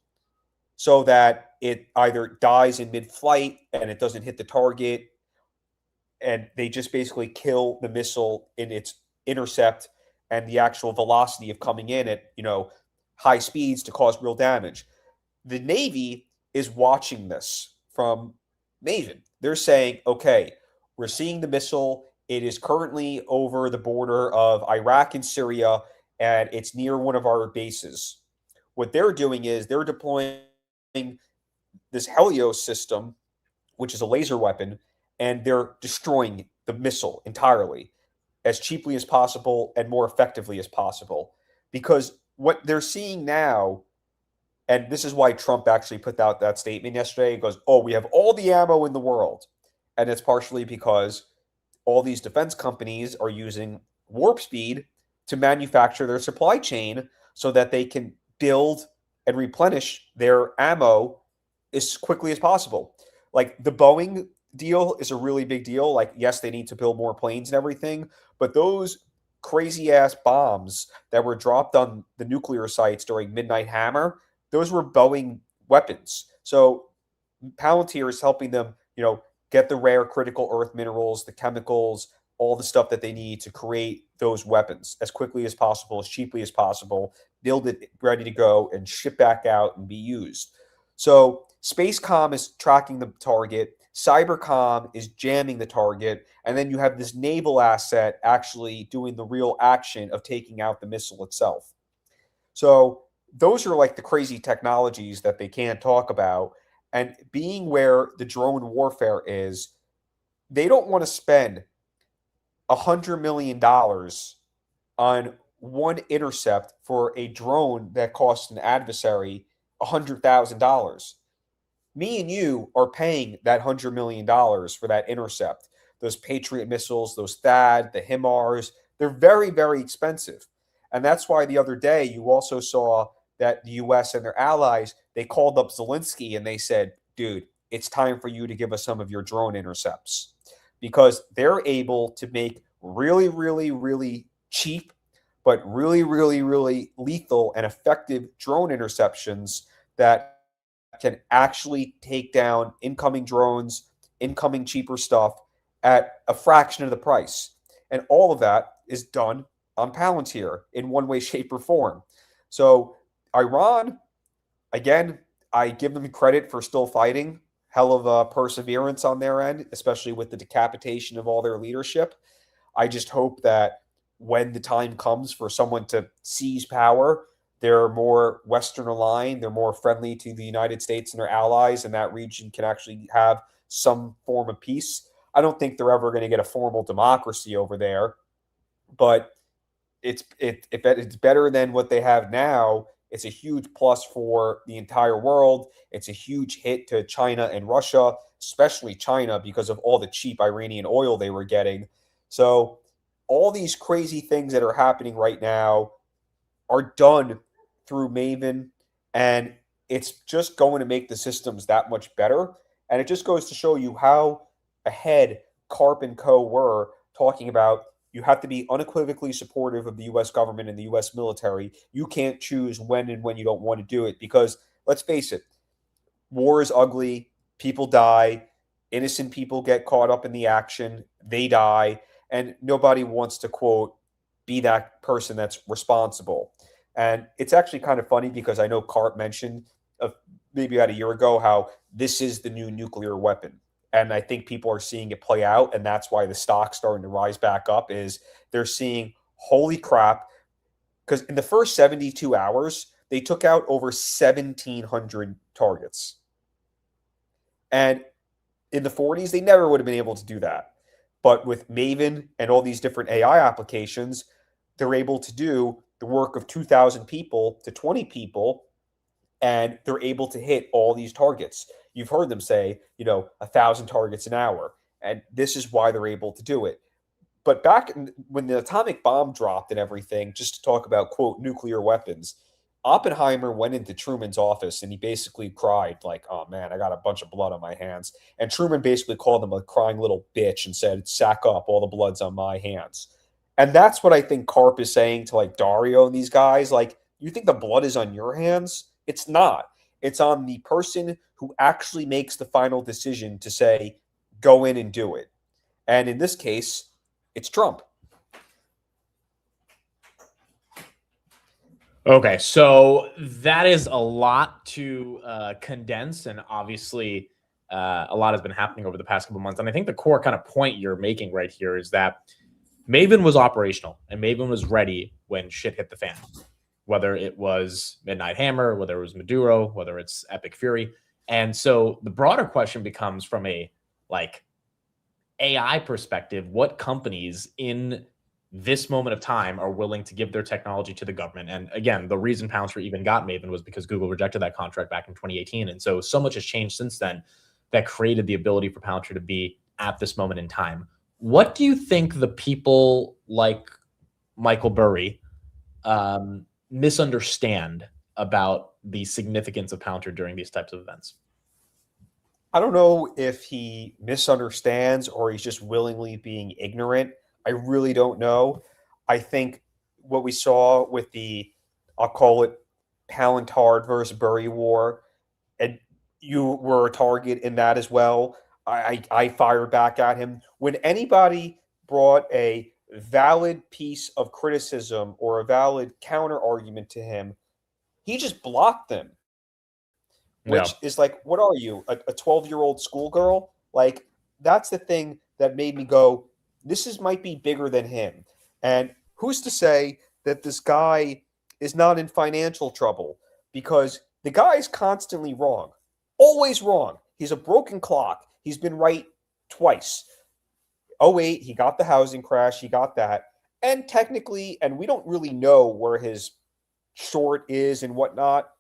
so that it either dies in mid-flight and it doesn't hit the target, and they just basically kill the missile in its intercept and the actual velocity of coming in at high speeds to cause real damage. The Navy is watching this from Maven. They're saying, okay, we're seeing the missile. It is currently over the border of Iraq and Syria, and it's near one of our bases. What they're doing is they're deploying this Helios system, which is a laser weapon, and they're destroying the missile entirely as cheaply as possible and more effectively as possible. Because what they're seeing now, and this is why Trump actually put out that statement yesterday, he goes, oh, we have all the ammo in the world. And it's partially because all these defense companies are using warp speed to manufacture their supply chain so that they can build and replenish their ammo as quickly as possible. Like the Boeing deal is a really big deal. Like, yes, they need to build more planes and everything, but those crazy ass bombs that were dropped on the nuclear sites during Midnight Hammer, those were Boeing weapons. So Palantir is helping them, get the rare critical earth minerals, the chemicals, all the stuff that they need to create those weapons as quickly as possible, as cheaply as possible, build it ready to go and ship back out and be used. So Spacecom is tracking the target, Cybercom is jamming the target, and then you have this naval asset actually doing the real action of taking out the missile itself. So those are like the crazy technologies that they can't talk about. And being where the drone warfare is, they don't want to spend $100 million on one intercept for a drone that costs an adversary $100,000. Me and you are paying that $100 million for that intercept. Those Patriot missiles, those THAAD, the HIMARS, they're very, very expensive. And that's why the other day you also saw that the U.S. and their allies, they called up Zelensky and they said, dude, it's time for you to give us some of your drone intercepts. Because they're able to make really, really, really cheap, but really, really, really lethal and effective drone interceptions that can actually take down incoming drones, incoming cheaper stuff at a fraction of the price. And all of that is done on Palantir in one way, shape, or form. So Iran, again, I give them credit for still fighting. Hell of a perseverance on their end, especially with the decapitation of all their leadership. I just hope that when the time comes for someone to seize power, they're more Western aligned, they're more friendly to the United States and their allies, and that region can actually have some form of peace. I don't think they're ever going to get a formal democracy over there, but if it's better than what they have now, it's a huge plus for the entire world. It's a huge hit to China and Russia, especially China, because of all the cheap Iranian oil they were getting. So all these crazy things that are happening right now are done through Maven, and it's just going to make the systems that much better. And it just goes to show you how ahead Karp and Co. were talking about you have to be unequivocally supportive of the U.S. government and the U.S. military. You can't choose when and when you don't want to do it because, let's face it, war is ugly. People die. Innocent people get caught up in the action. They die. And nobody wants to, quote, be that person that's responsible. And it's actually kind of funny because I know Karp mentioned maybe about a year ago how this is the new nuclear weapon. And I think people are seeing it play out, and that's why the stock's starting to rise back up, is they're seeing, holy crap, because in the first 72 hours, they took out over 1,700 targets. And in the 40s, they never would have been able to do that. But with Maven and all these different AI applications, they're able to do the work of 2,000 people to 20 people, and they're able to hit all these targets. You've heard them say, 1,000 targets an hour, and this is why they're able to do it. But back when the atomic bomb dropped and everything, just to talk about, quote, nuclear weapons, Oppenheimer went into Truman's office and he basically cried like, oh man, I got a bunch of blood on my hands. And Truman basically called him a crying little bitch and said, sack up, all the blood's on my hands. And that's what I think Karp is saying to like Dario and these guys. Like, you think the blood is on your hands? It's not. It's on the person who actually makes the final decision to say, go in and do it. And in this case, it's Trump. Okay, so that is a lot to condense, and obviously a lot has been happening over the past couple of months. And I think the core kind of point you're making right here is that Maven was operational and Maven was ready when shit hit the fan. Whether it was Midnight Hammer, whether it was Maduro, whether it's Epic Fury, And so the broader question becomes, from a like AI perspective, what companies in this moment of time are willing to give their technology to the government? And again, the reason Palantir even got Maven was because Google rejected that contract back in 2018. And so much has changed since then that created the ability for Palantir to be at this moment in time. What do you think the people like Michael Burry misunderstand about the significance of Palantir during these types of events? I don't know if he misunderstands or he's just willingly being ignorant. I really don't know. I think what we saw with the, I'll call it Palantard versus Burry war, and you were a target in that as well. I fired back at him. When anybody brought a valid piece of criticism or a valid counter argument to him, he just blocked them, Yeah. which is like, what are you, a 12-year-old schoolgirl? Like, that's the thing that made me go, might be bigger than him. And who's to say that this guy is not in financial trouble? Because the guy's constantly wrong, always wrong. He's a broken clock. He's been right twice. 2008, he got the housing crash. He got that. And technically, and we don't really know where his short is and whatnot,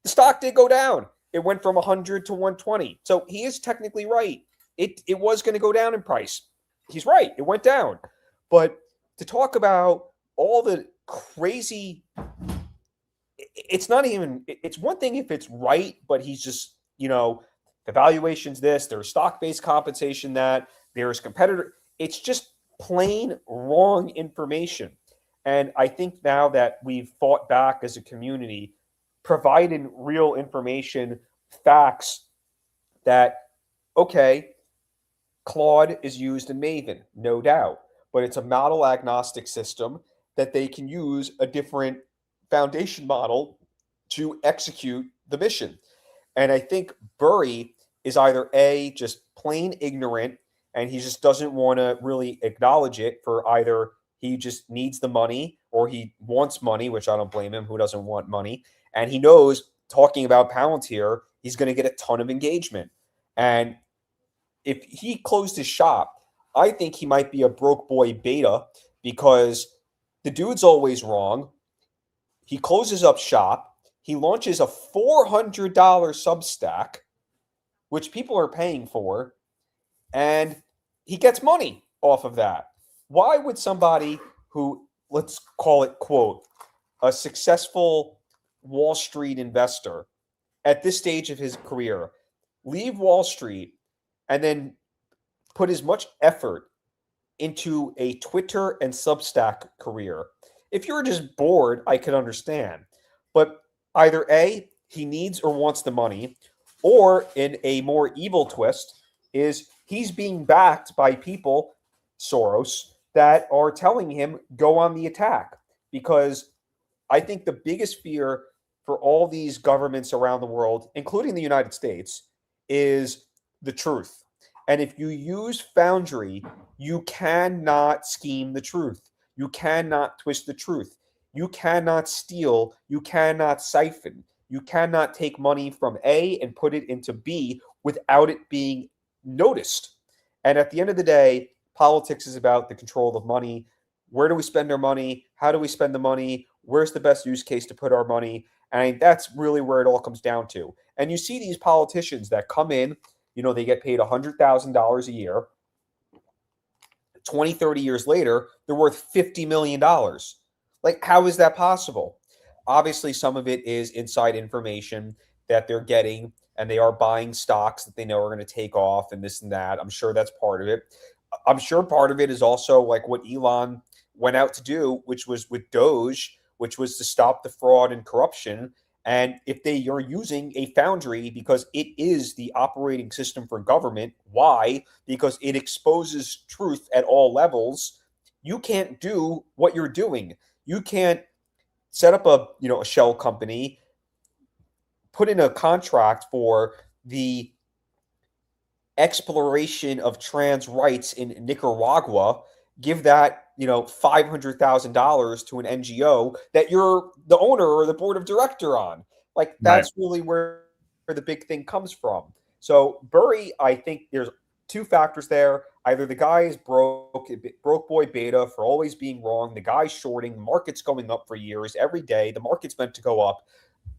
the stock did go down. It went from 100 to 120. So he is technically right. It was going to go down in price. He's right. It went down. But to talk about all the crazy, it's not even, it's one thing if it's right, but he's just, the valuation's this, there's stock-based compensation that, there's competitor. It's just plain wrong information. And I think now that we've fought back as a community, providing real information, facts that, okay, Claude is used in Maven, no doubt, but it's a model agnostic system that they can use a different foundation model to execute the mission. And I think Burry is either A, just plain ignorant, and he just doesn't want to really acknowledge it for either he just needs the money or he wants money, which I don't blame him. Who doesn't want money? And he knows, talking about Palantir, he's going to get a ton of engagement. And if he closed his shop, I think he might be a broke boy beta, because the dude's always wrong. He closes up shop. He launches a $400 Substack, which people are paying for, and he gets money off of that. Why would somebody who, let's call it, quote, a successful Wall Street investor at this stage of his career, leave Wall Street and then put as much effort into a Twitter and Substack career? If you're just bored, I could understand. But either A, he needs or wants the money, or in a more evil twist, is he's being backed by people, Soros, that are telling him, go on the attack. Because I think the biggest fear for all these governments around the world, including the United States, is the truth. And if you use Foundry, you cannot scheme the truth. You cannot twist the truth. You cannot steal. You cannot siphon. You cannot take money from A and put it into B without it being noticed. And at the end of the day, politics is about the control of money. Where do we spend our money? How do we spend the money? Where's the best use case to put our money? And that's really where it all comes down to. And you see these politicians that come in, they get paid $100,000 a year. 20, 30 years later, they're worth $50 million. Like, how is that possible? Obviously, some of it is inside information that they're getting, and they are buying stocks that they know are going to take off and this and that. I'm sure that's part of it. I'm sure part of it is also like what Elon went out to do, which was with Doge, which was to stop the fraud and corruption. And if they are using a Foundry because it is the operating system for government, why? Because it exposes truth at all levels. You can't do what you're doing. You can't set up a shell company, put in a contract for the exploration of trans rights in Nicaragua, give that $500,000 to an NGO that you're the owner or the board of director on. Like, that's really where the big thing comes from. So Burry, I think there's two factors there. Either the guy is broke boy beta for always being wrong. The guy's shorting. The market's going up for years. Every day, the market's meant to go up.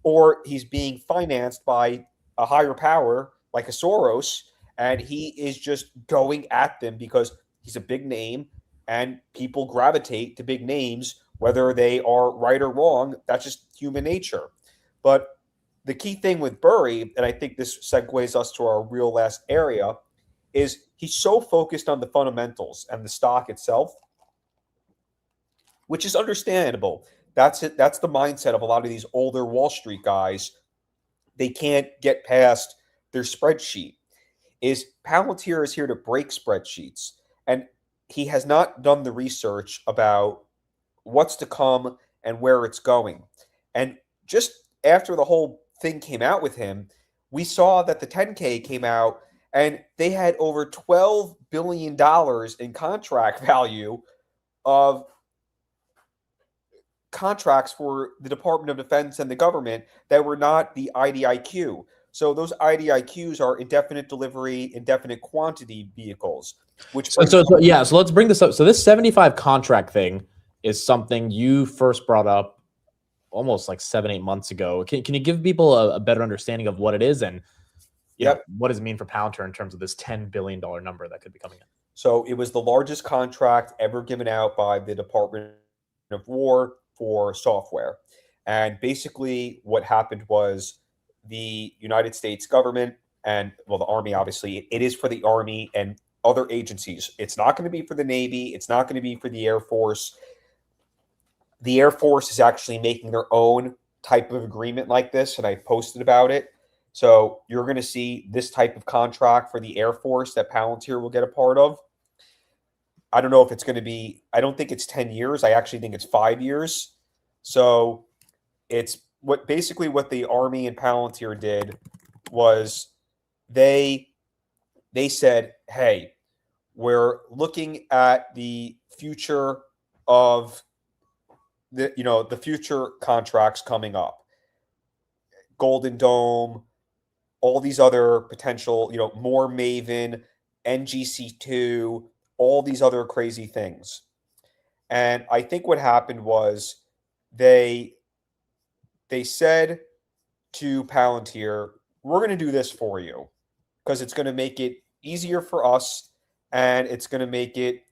Or he's being financed by a higher power like a Soros, and he is just going at them because he's a big name and people gravitate to big names, whether they are right or wrong. That's just human nature. But the key thing with Burry, and I think this segues us to our real last area, is he's so focused on the fundamentals and the stock itself, which is understandable. That's it. That's the mindset of a lot of these older Wall Street guys. They can't get past their spreadsheet. Is Palantir is here to break spreadsheets, and he has not done the research about what's to come and where it's going. And just after the whole thing came out with him, we saw that the 10K came out and they had over $12 billion in contract value of contracts for the Department of Defense and the government that were not the IDIQ. So those IDIQs are indefinite delivery, indefinite quantity vehicles. Which so let's bring this up. So this 75 contract thing is something you first brought up almost like 7-8 months ago. Can you give people a better understanding of what it is and know, what does it mean for Palantir in terms of this $10 billion number that could be coming in? So it was the largest contract ever given out by the Department of War for software. And basically what happened was the United States government and, well, the Army, obviously, it is for the Army and other agencies. It's not going to be for the Navy. It's not going to be for the Air Force. The Air Force is actually making their own type of agreement like this, and I posted about it. So you're going to see this type of contract for the Air Force that Palantir will get a part of. I don't know if it's going to be, I don't think it's 10 years. I actually think it's 5 years. So it's basically what the Army and Palantir did was they said, hey, we're looking at the future of the future contracts coming up. Golden Dome, all these other potential, more Maven, NGC2, all these other crazy things. And I think what happened was they said to Palantir, we're going to do this for you because it's going to make it easier for us and it's going to make it,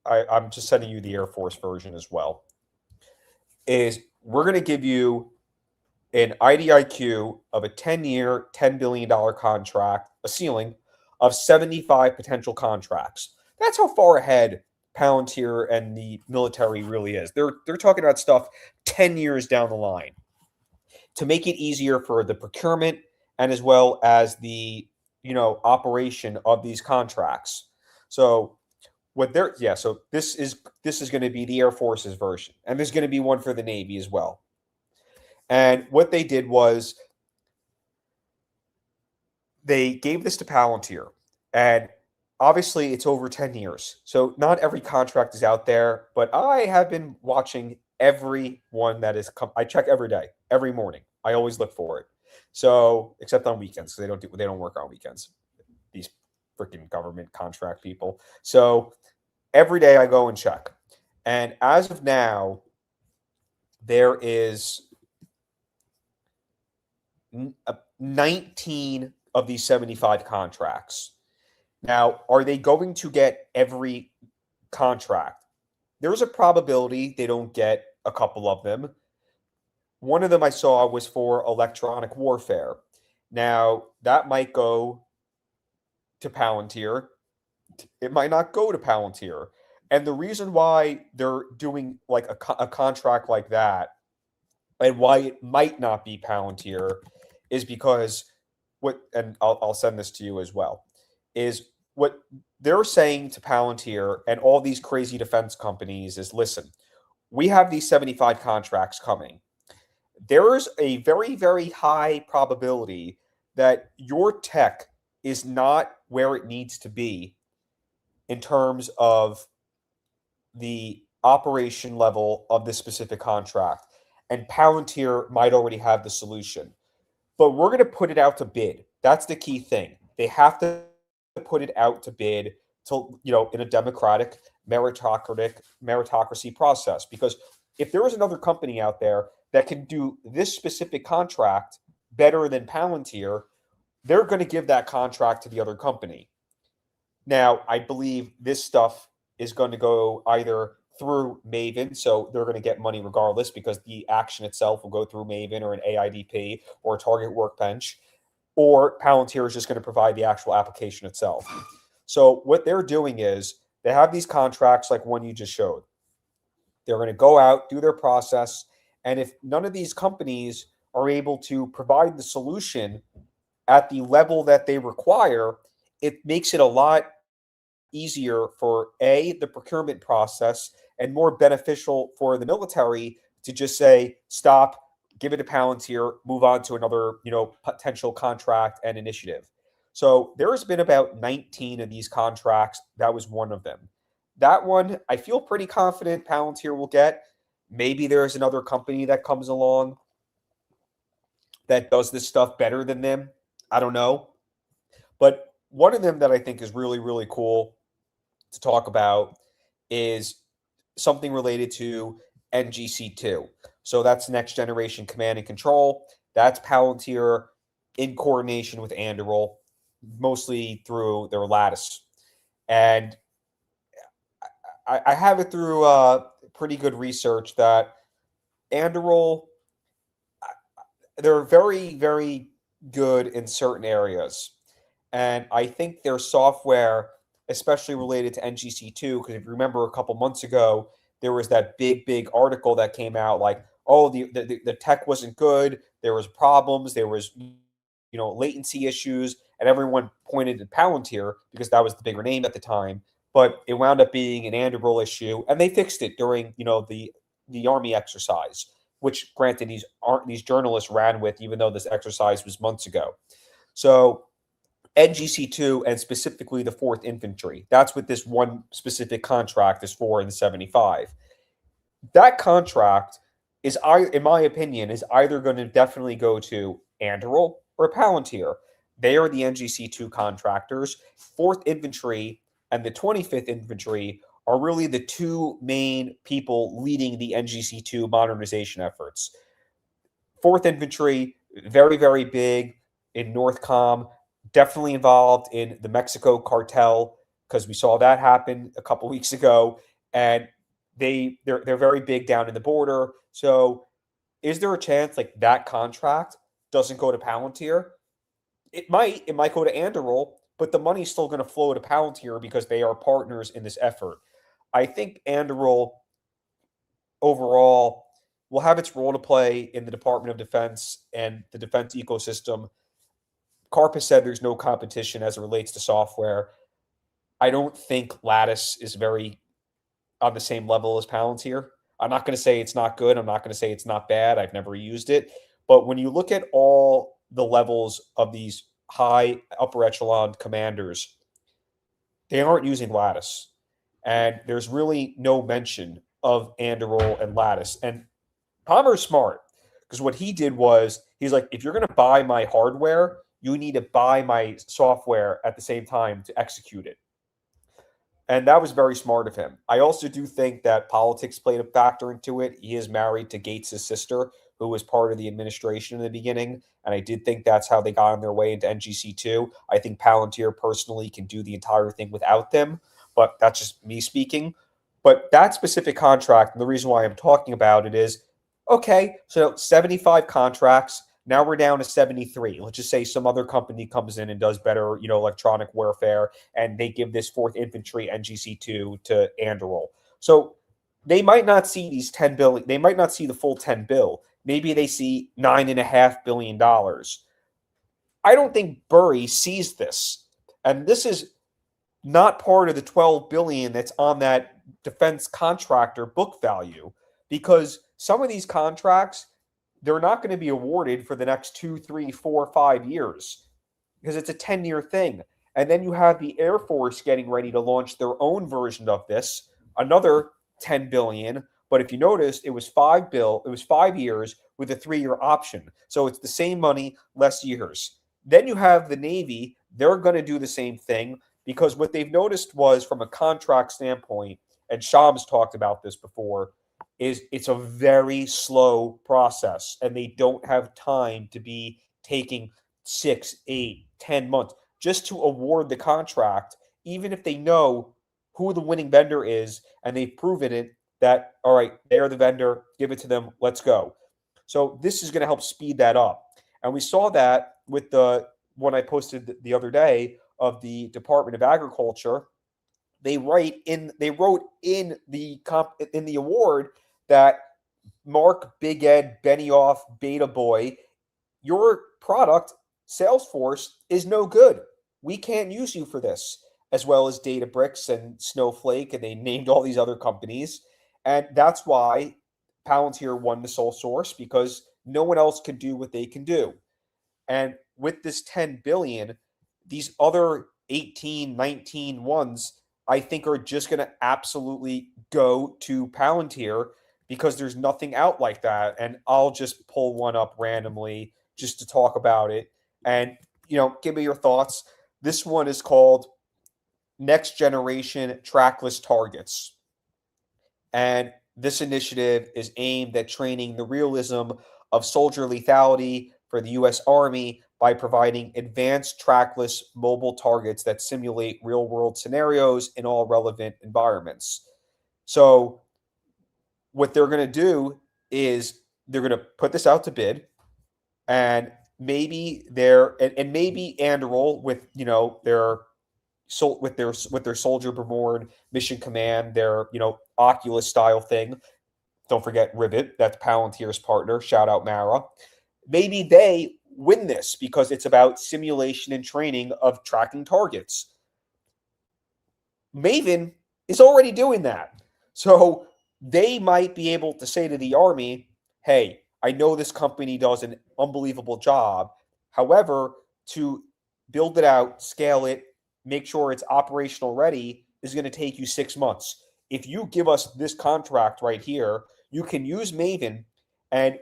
I'm just sending you the Air Force version as well, is we're going to give you an IDIQ of a 10-year, $10 billion contract, a ceiling of 75 potential contracts. That's how far ahead Palantir and the military really is. They're talking about stuff 10 years down the line to make it easier for the procurement and as well as the operation of these contracts. So so this is going to be the Air Force's version, and there's going to be one for the Navy as well. And what they did was they gave this to Palantir, and obviously it's over 10 years. So not every contract is out there, but I have been watching every one that is I check every day, every morning. I always look for it. So except on weekends, because they don't work on weekends. These freaking government contract people. So every day I go and check. And as of now, there is 19 of these 75 contracts. Now, are they going to get every contract? There's a probability they don't get a couple of them. One of them I saw was for electronic warfare. Now, that might go to Palantir. It might not go to Palantir. And the reason why they're doing like a contract like that and why it might not be Palantir is because and I'll send this to you as well, is what they're saying to Palantir and all these crazy defense companies is, listen, we have these 75 contracts coming. There is a very, very high probability that your tech is not where it needs to be in terms of the operation level of this specific contract. And Palantir might already have the solution. but we're going to put it out to bid. That's the key thing. They have to put it out to bid to, in a democratic meritocracy process. Because if there is another company out there that can do this specific contract better than Palantir, they're going to give that contract to the other company. Now, I believe this stuff is going to go either through Maven, so they're going to get money regardless because the action itself will go through Maven or an AIDP or a Target Workbench, or Palantir is just going to provide the actual application itself. So what they're doing is they have these contracts like one you just showed. They're going to go out, do their process, and if none of these companies are able to provide the solution at the level that they require, it makes it a lot easier for the procurement process and more beneficial for the military to just say, stop, give it to Palantir, move on to another, potential contract and initiative. So there's been about 19 of these contracts. That was one of them. That one, I feel pretty confident Palantir will get. Maybe there's another company that comes along that does this stuff better than them. I don't know. But one of them that I think is really, really cool to talk about is something related to NGC2. So that's next generation command and control. That's Palantir in coordination with Anduril, mostly through their Lattice. And I have it through pretty good research that Anduril, they're very, very good in certain areas. And I think their software, especially related to NGC2, because if you remember a couple months ago, there was that big article that came out like, oh, the tech wasn't good. There was problems. There was, latency issues. And everyone pointed to Palantir because that was the bigger name at the time. But it wound up being an Anduril issue. And they fixed it during, the Army exercise, which granted these journalists ran with, even though this exercise was months ago. So NGC2 and specifically the 4th Infantry. That's what this one specific contract is for in the 75. That contract is, in my opinion, is either going to definitely go to Anduril or Palantir. They are the NGC2 contractors. 4th Infantry and the 25th Infantry are really the two main people leading the NGC2 modernization efforts. 4th Infantry, very, very big in NORTHCOM, definitely involved in the Mexico cartel because we saw that happen a couple weeks ago, and they're very big down in the border. So is there a chance like that contract doesn't go to Palantir? It might go to Anduril, but the money's still going to flow to Palantir because they are partners in this effort. I think Anduril overall will have its role to play in the Department of Defense and the defense ecosystem. Karp has said there's no competition as it relates to software. I don't think Lattice is very on the same level as Palantir. I'm not going to say it's not good. I'm not going to say it's not bad. I've never used it. But when you look at all the levels of these high upper echelon commanders, they aren't using Lattice. And there's really no mention of Anduril and Lattice. And Palmer's smart because what he did was he's like, if you're going to buy my hardware, you need to buy my software at the same time to execute it. And that was very smart of him. I also do think that politics played a factor into it. He is married to Gates' sister, who was part of the administration in the beginning. And I did think that's how they got on their way into NGC2. I think Palantir personally can do the entire thing without them, but that's just me speaking. But that specific contract, and the reason why I'm talking about it is, okay, so 75 contracts. Now we're down to 73. Let's just say some other company comes in and does better, electronic warfare, and they give this 4th Infantry NGC2 to Anduril. So they might not see these 10 billion. They might not see the full 10 bill. Maybe they see $9.5 billion. I don't think Burry sees this. And this is not part of the 12 billion that's on that defense contractor book value, because some of these contracts, they're not going to be awarded for the next 2, 3, 4, 5 years because it's a 10-year thing. And then you have the Air Force getting ready to launch their own version of this, another 10 billion. But if you noticed, it was 5 years with a 3-year option. So it's the same money, less years. Then you have the Navy. They're going to do the same thing because what they've noticed was from a contract standpoint, and Shams talked about this before, is it's a very slow process and they don't have time to be taking 6, 8, 10 months just to award the contract, even if they know who the winning vendor is and they've proven it that, all right, they're the vendor, give it to them, let's go. So this is going to help speed that up. And we saw that with the one I posted the other day of the Department of Agriculture. They wrote in the award that Mark Big Ed Benioff Beta Boy, your product Salesforce is no good. We can't use you for this, as well as Databricks and Snowflake, and they named all these other companies. And that's why Palantir won the sole source, because no one else can do what they can do. And with this 10 billion, these other 18, 19 ones, I think are just going to absolutely go to Palantir because there's nothing out like that. And I'll just pull one up randomly just to talk about it. And, give me your thoughts. This one is called Next Generation Trackless Targets. And this initiative is aimed at training the realism of soldier lethality for the U.S. Army by providing advanced trackless mobile targets that simulate real-world scenarios in all relevant environments. So what they're going to do is they're going to put this out to bid, and maybe maybe Anduril with their soldier-born mission command, their Oculus style thing. Don't forget Rivet, that's Palantir's partner. Shout out Mara. Maybe they win this because it's about simulation and training of tracking targets. Maven is already doing that. So they might be able to say to the Army, hey, I know this company does an unbelievable job. However, to build it out, scale it, make sure it's operational ready is going to take you 6 months. If you give us this contract right here, you can use Maven. And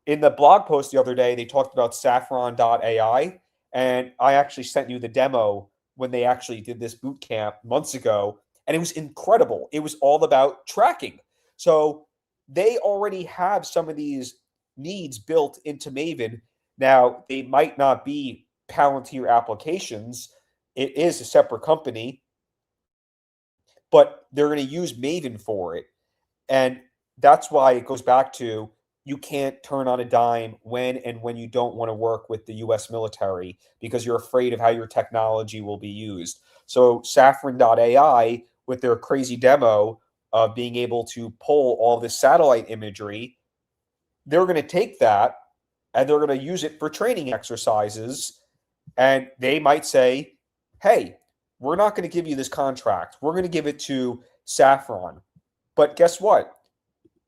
in the blog post the other day, they talked about Saffron.ai. And I actually sent you the demo when they actually did this boot camp months ago. And it was incredible. It was all about tracking. So they already have some of these needs built into Maven. Now, they might not be Palantir applications. It is a separate company, but they're going to use Maven for it. And that's why it goes back to you can't turn on a dime when you don't want to work with the U.S. military because you're afraid of how your technology will be used. So Saffron.ai, with their crazy demo of being able to pull all this satellite imagery, they're going to take that and they're going to use it for training exercises. And they might say, hey, we're not going to give you this contract. We're going to give it to Saffron. But guess what?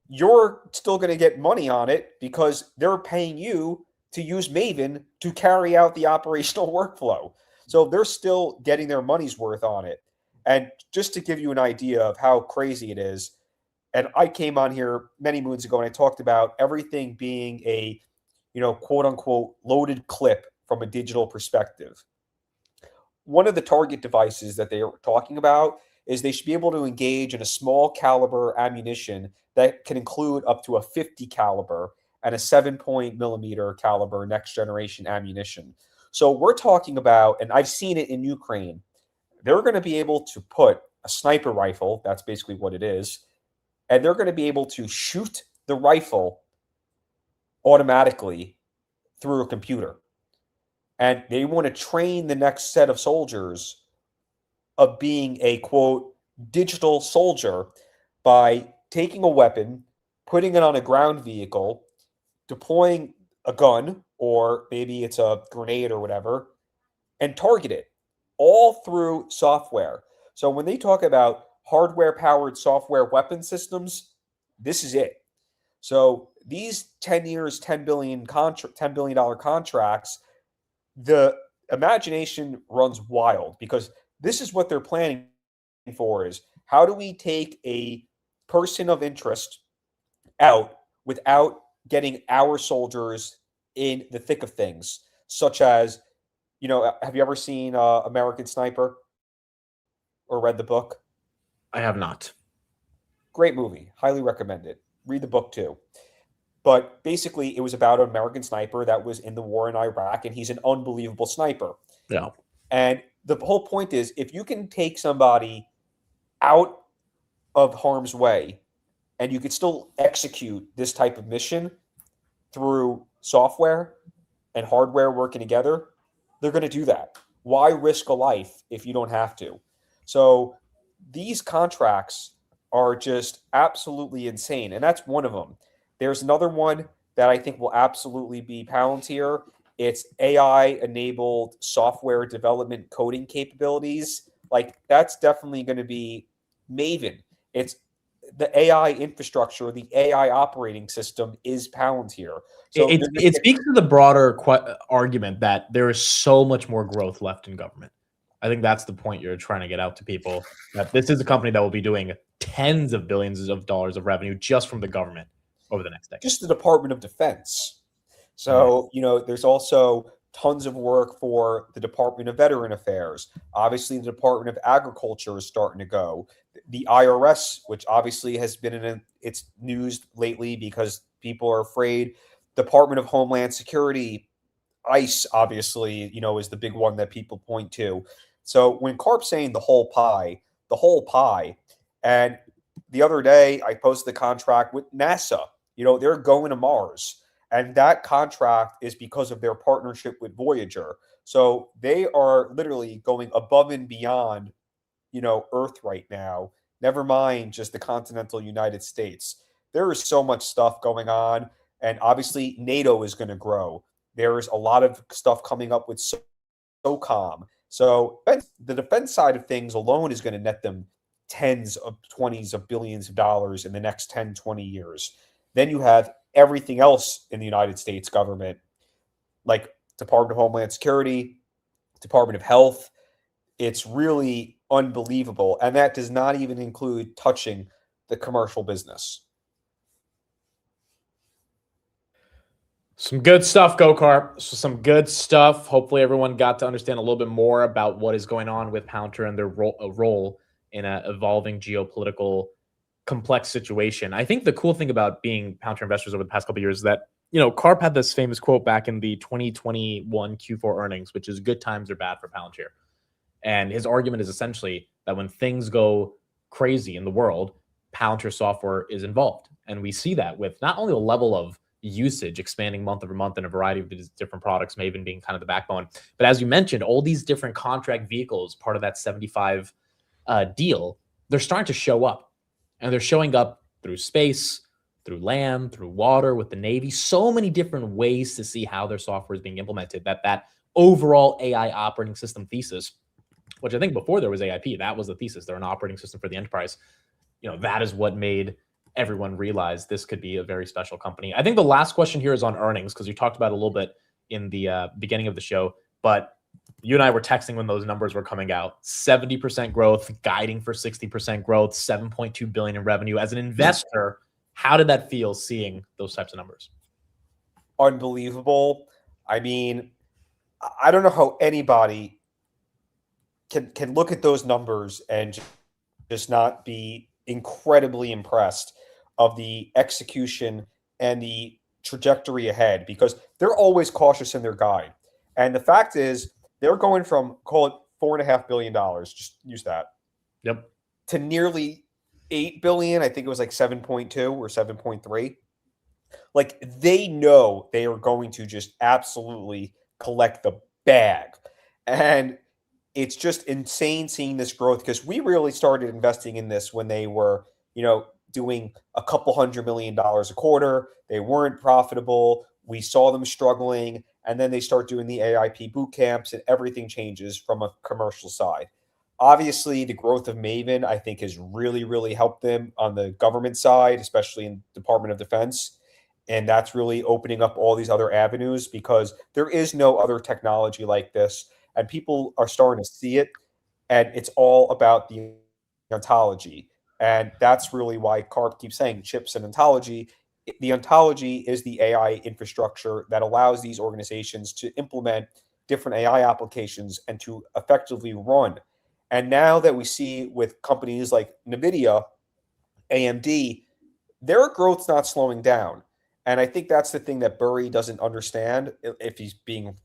You're still going to get money on it because they're paying you to use Maven to carry out the operational workflow. So they're still getting their money's worth on it. And just to give you an idea of how crazy it is, and I came on here many moons ago and I talked about everything being a, quote unquote, loaded clip from a digital perspective. One of the target devices that they are talking about is they should be able to engage in a small caliber ammunition that can include up to a 50 caliber and a 7.millimeter caliber next generation ammunition. So we're talking about, and I've seen it in Ukraine, they're going to be able to put a sniper rifle, that's basically what it is, and they're going to be able to shoot the rifle automatically through a computer. And they want to train the next set of soldiers of being a, quote, digital soldier by taking a weapon, putting it on a ground vehicle, deploying a gun, or maybe it's a grenade or whatever, and target it all through software. So when they talk about hardware-powered software weapon systems, this is it. So these 10 years, $10 billion contracts, the imagination runs wild because this is what they're planning for is how do we take a person of interest out without getting our soldiers in the thick of things, such as, have you ever seen American Sniper or read the book? I have not. Great movie. Highly recommend it. Read the book too. But basically, it was about an American sniper that was in the war in Iraq, and he's an unbelievable sniper. Yeah. And the whole point is, if you can take somebody out of harm's way and you could still execute this type of mission through software and hardware working together, they're going to do that. Why risk a life if you don't have to? So these contracts are just absolutely insane. And that's one of them. There's another one that I think will absolutely be Palantir. It's AI-enabled software development coding capabilities. Like, that's definitely going to be Maven. It's the AI infrastructure, the AI operating system is Palantir. So it speaks to the broader argument that there is so much more growth left in government. I think that's the point you're trying to get out to people, that this is a company that will be doing tens of billions of dollars of revenue just from the government over the next decade. Just the Department of Defense. So, there's also tons of work for the Department of Veteran Affairs. Obviously, the Department of Agriculture is starting to go. The IRS, which obviously has been in its news lately because people are afraid. Department of Homeland Security, ICE, obviously, is the big one that people point to. So when Karp's saying the whole pie, and the other day I posted the contract with NASA. They're going to Mars. And that contract is because of their partnership with Voyager. So they are literally going above and beyond, Earth right now. Never mind just the continental United States. There is so much stuff going on. And obviously, NATO is going to grow. There's a lot of stuff coming up with SOCOM. So the defense side of things alone is going to net them tens of 20s of billions of dollars in the next 10, 20 years. Then you have everything else in the United States government, like Department of Homeland Security, Department of Health. It's really unbelievable. And that does not even include touching the commercial business. Some good stuff, GoCarp. So some good stuff. Hopefully everyone got to understand a little bit more about what is going on with Palantir and their role in an evolving geopolitical complex situation. I think the cool thing about being Palantir investors over the past couple of years is that, Karp had this famous quote back in the 2021 Q4 earnings, which is good times are bad for Palantir. And his argument is essentially that when things go crazy in the world, Palantir software is involved. And we see that with not only the level of usage expanding month over month in a variety of different products, Maven being kind of the backbone. But as you mentioned, all these different contract vehicles, part of that 75 deal, they're starting to show up. And they're showing up through space, through land, through water, with the Navy. So many different ways to see how their software is being implemented, that overall AI operating system thesis, which I think before there was AIP, that was the thesis. They're an operating system for the enterprise. That is what made everyone realize this could be a very special company. I think the last question here is on earnings, because you talked about it a little bit in the beginning of the show, but you and I were texting when those numbers were coming out. 70% growth, guiding for 60% growth, $7.2 billion in revenue. As an investor, how did that feel seeing those types of numbers? Unbelievable. I mean, I don't know how anybody can look at those numbers and just not be incredibly impressed of the execution and the trajectory ahead, because they're always cautious in their guide. And the fact is, they're going from, call it $4.5 billion, just use that. Yep. To nearly $8 billion. I think it was like 7.2 or 7.3. Like, they know they are going to just absolutely collect the bag. And it's just insane seeing this growth, because we really started investing in this when they were, doing a couple $100 million a quarter. They weren't profitable. We saw them struggling. And then they start doing the AIP boot camps, and everything changes from a commercial side. Obviously, the growth of Maven, I think, has really, really helped them on the government side, especially in Department of Defense. And that's really opening up all these other avenues, because there is no other technology like this. And people are starting to see it. And it's all about the ontology. And that's really why Karp keeps saying chips and ontology. the ontology is the AI infrastructure that allows these organizations to implement different AI applications and to effectively run. And now that we see with companies like NVIDIA, AMD, their growth's not slowing down. And I think that's the thing that Burry doesn't understand, if he's being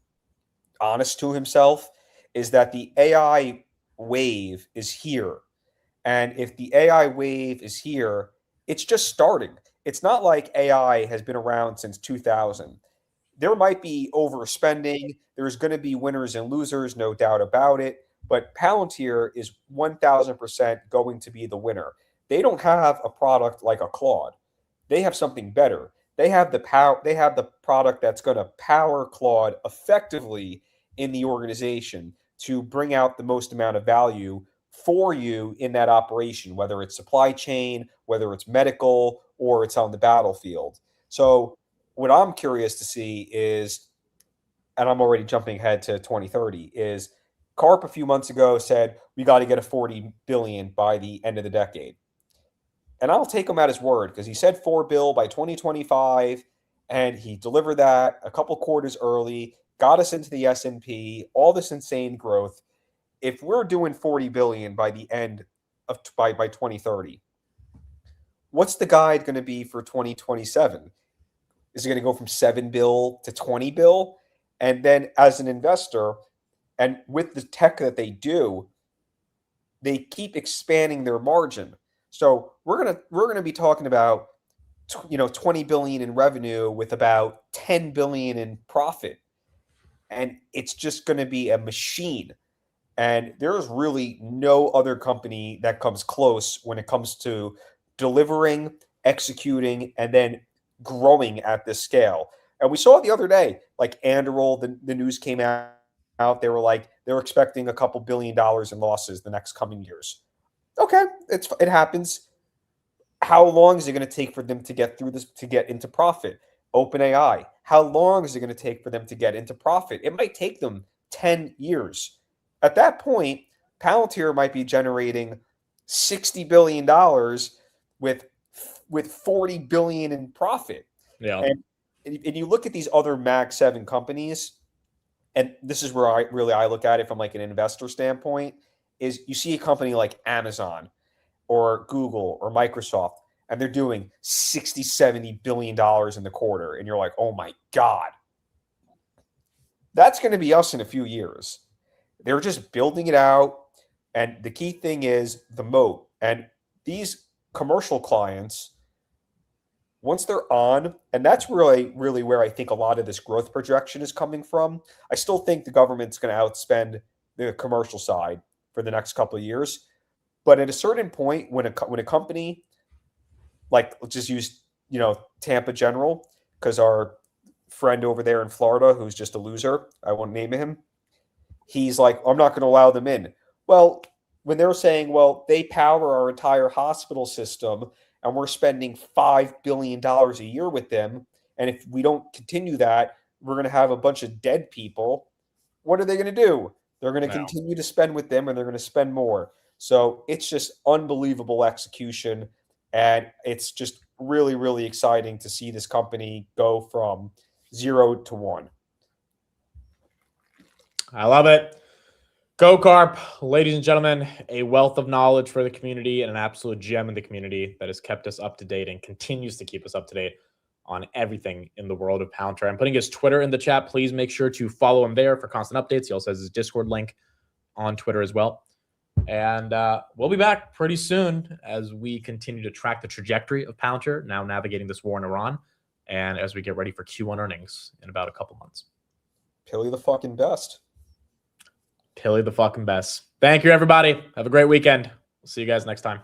honest to himself, is that the AI wave is here. And if the AI wave is here, it's just starting. It's not like AI has been around since 2000. There might be overspending. There's going to be winners and losers, no doubt about it. But Palantir is 1000% going to be the winner. They don't have a product like a Claude. They have something better. They have the power. They have the product that's going to power Claude effectively in the organization to bring out the most amount of value for you in that operation, whether it's supply chain, whether it's medical, or it's on the battlefield. So what I'm curious to see is, and I'm already jumping ahead to 2030, is Karp a few months ago said we got to get a 40 billion by the end of the decade. And I'll take him at his word, because he said 4 bill by 2025, and he delivered that a couple quarters early, got us into the S&P, all this insane growth. If we're doing 40 billion by the end of by 2030, what's the guide going to be for 2027? Is it going to go from 7 bill to 20 bill? And then as an investor, and with the tech that they do, they keep expanding their margin. So we're gonna be talking about 20 billion in revenue with about 10 billion in profit, and it's just going to be a machine. And there's really no other company that comes close when it comes to delivering, executing, and then growing at this scale. And we saw it the other day, like Anduril, the news came out. They were expecting a couple $2 billion in losses the next coming years. Okay, it happens. How long is it going to take for them to get through this, to get into profit? OpenAI, how long is it going to take for them to get into profit? It might take them 10 years. At that point, Palantir might be generating $60 billion with 40 billion in profit. Yeah. And you look at these other Mag 7 companies, and this is where I look at it from like an investor standpoint, is you see a company like Amazon or Google or Microsoft, and they're doing 60, 70 billion dollars in the quarter, and you're like, oh my God. That's going to be us in a few years. They're just building it out, and the key thing is the moat. And these commercial clients, once they're on, and that's really, really where I think a lot of this growth projection is coming from. I still think the government's going to outspend the commercial side for the next couple of years. But at a certain point, when a company, like, let's just use, Tampa General, because our friend over there in Florida, who's just a loser, I won't name him, he's like, I'm not going to allow them in. Well, when they're saying, well, they power our entire hospital system and we're spending $5 billion a year with them, and if we don't continue that, we're going to have a bunch of dead people. What are they going to do? They're going to continue to spend with them, and they're going to spend more. So it's just unbelievable execution, and it's just really, really exciting to see this company go from 0 to 1. I love it. Go Carp, ladies and gentlemen, a wealth of knowledge for the community and an absolute gem in the community that has kept us up to date and continues to keep us up to date on everything in the world of Palantir. I'm putting his Twitter in the chat. Please make sure to follow him there for constant updates. He also has his Discord link on Twitter as well. And we'll be back pretty soon as we continue to track the trajectory of Palantir, now navigating this war in Iran, and as we get ready for Q1 earnings in about a couple months. Pilly the fucking best. Pilly the fucking best. Thank you, everybody. Have a great weekend. We'll see you guys next time.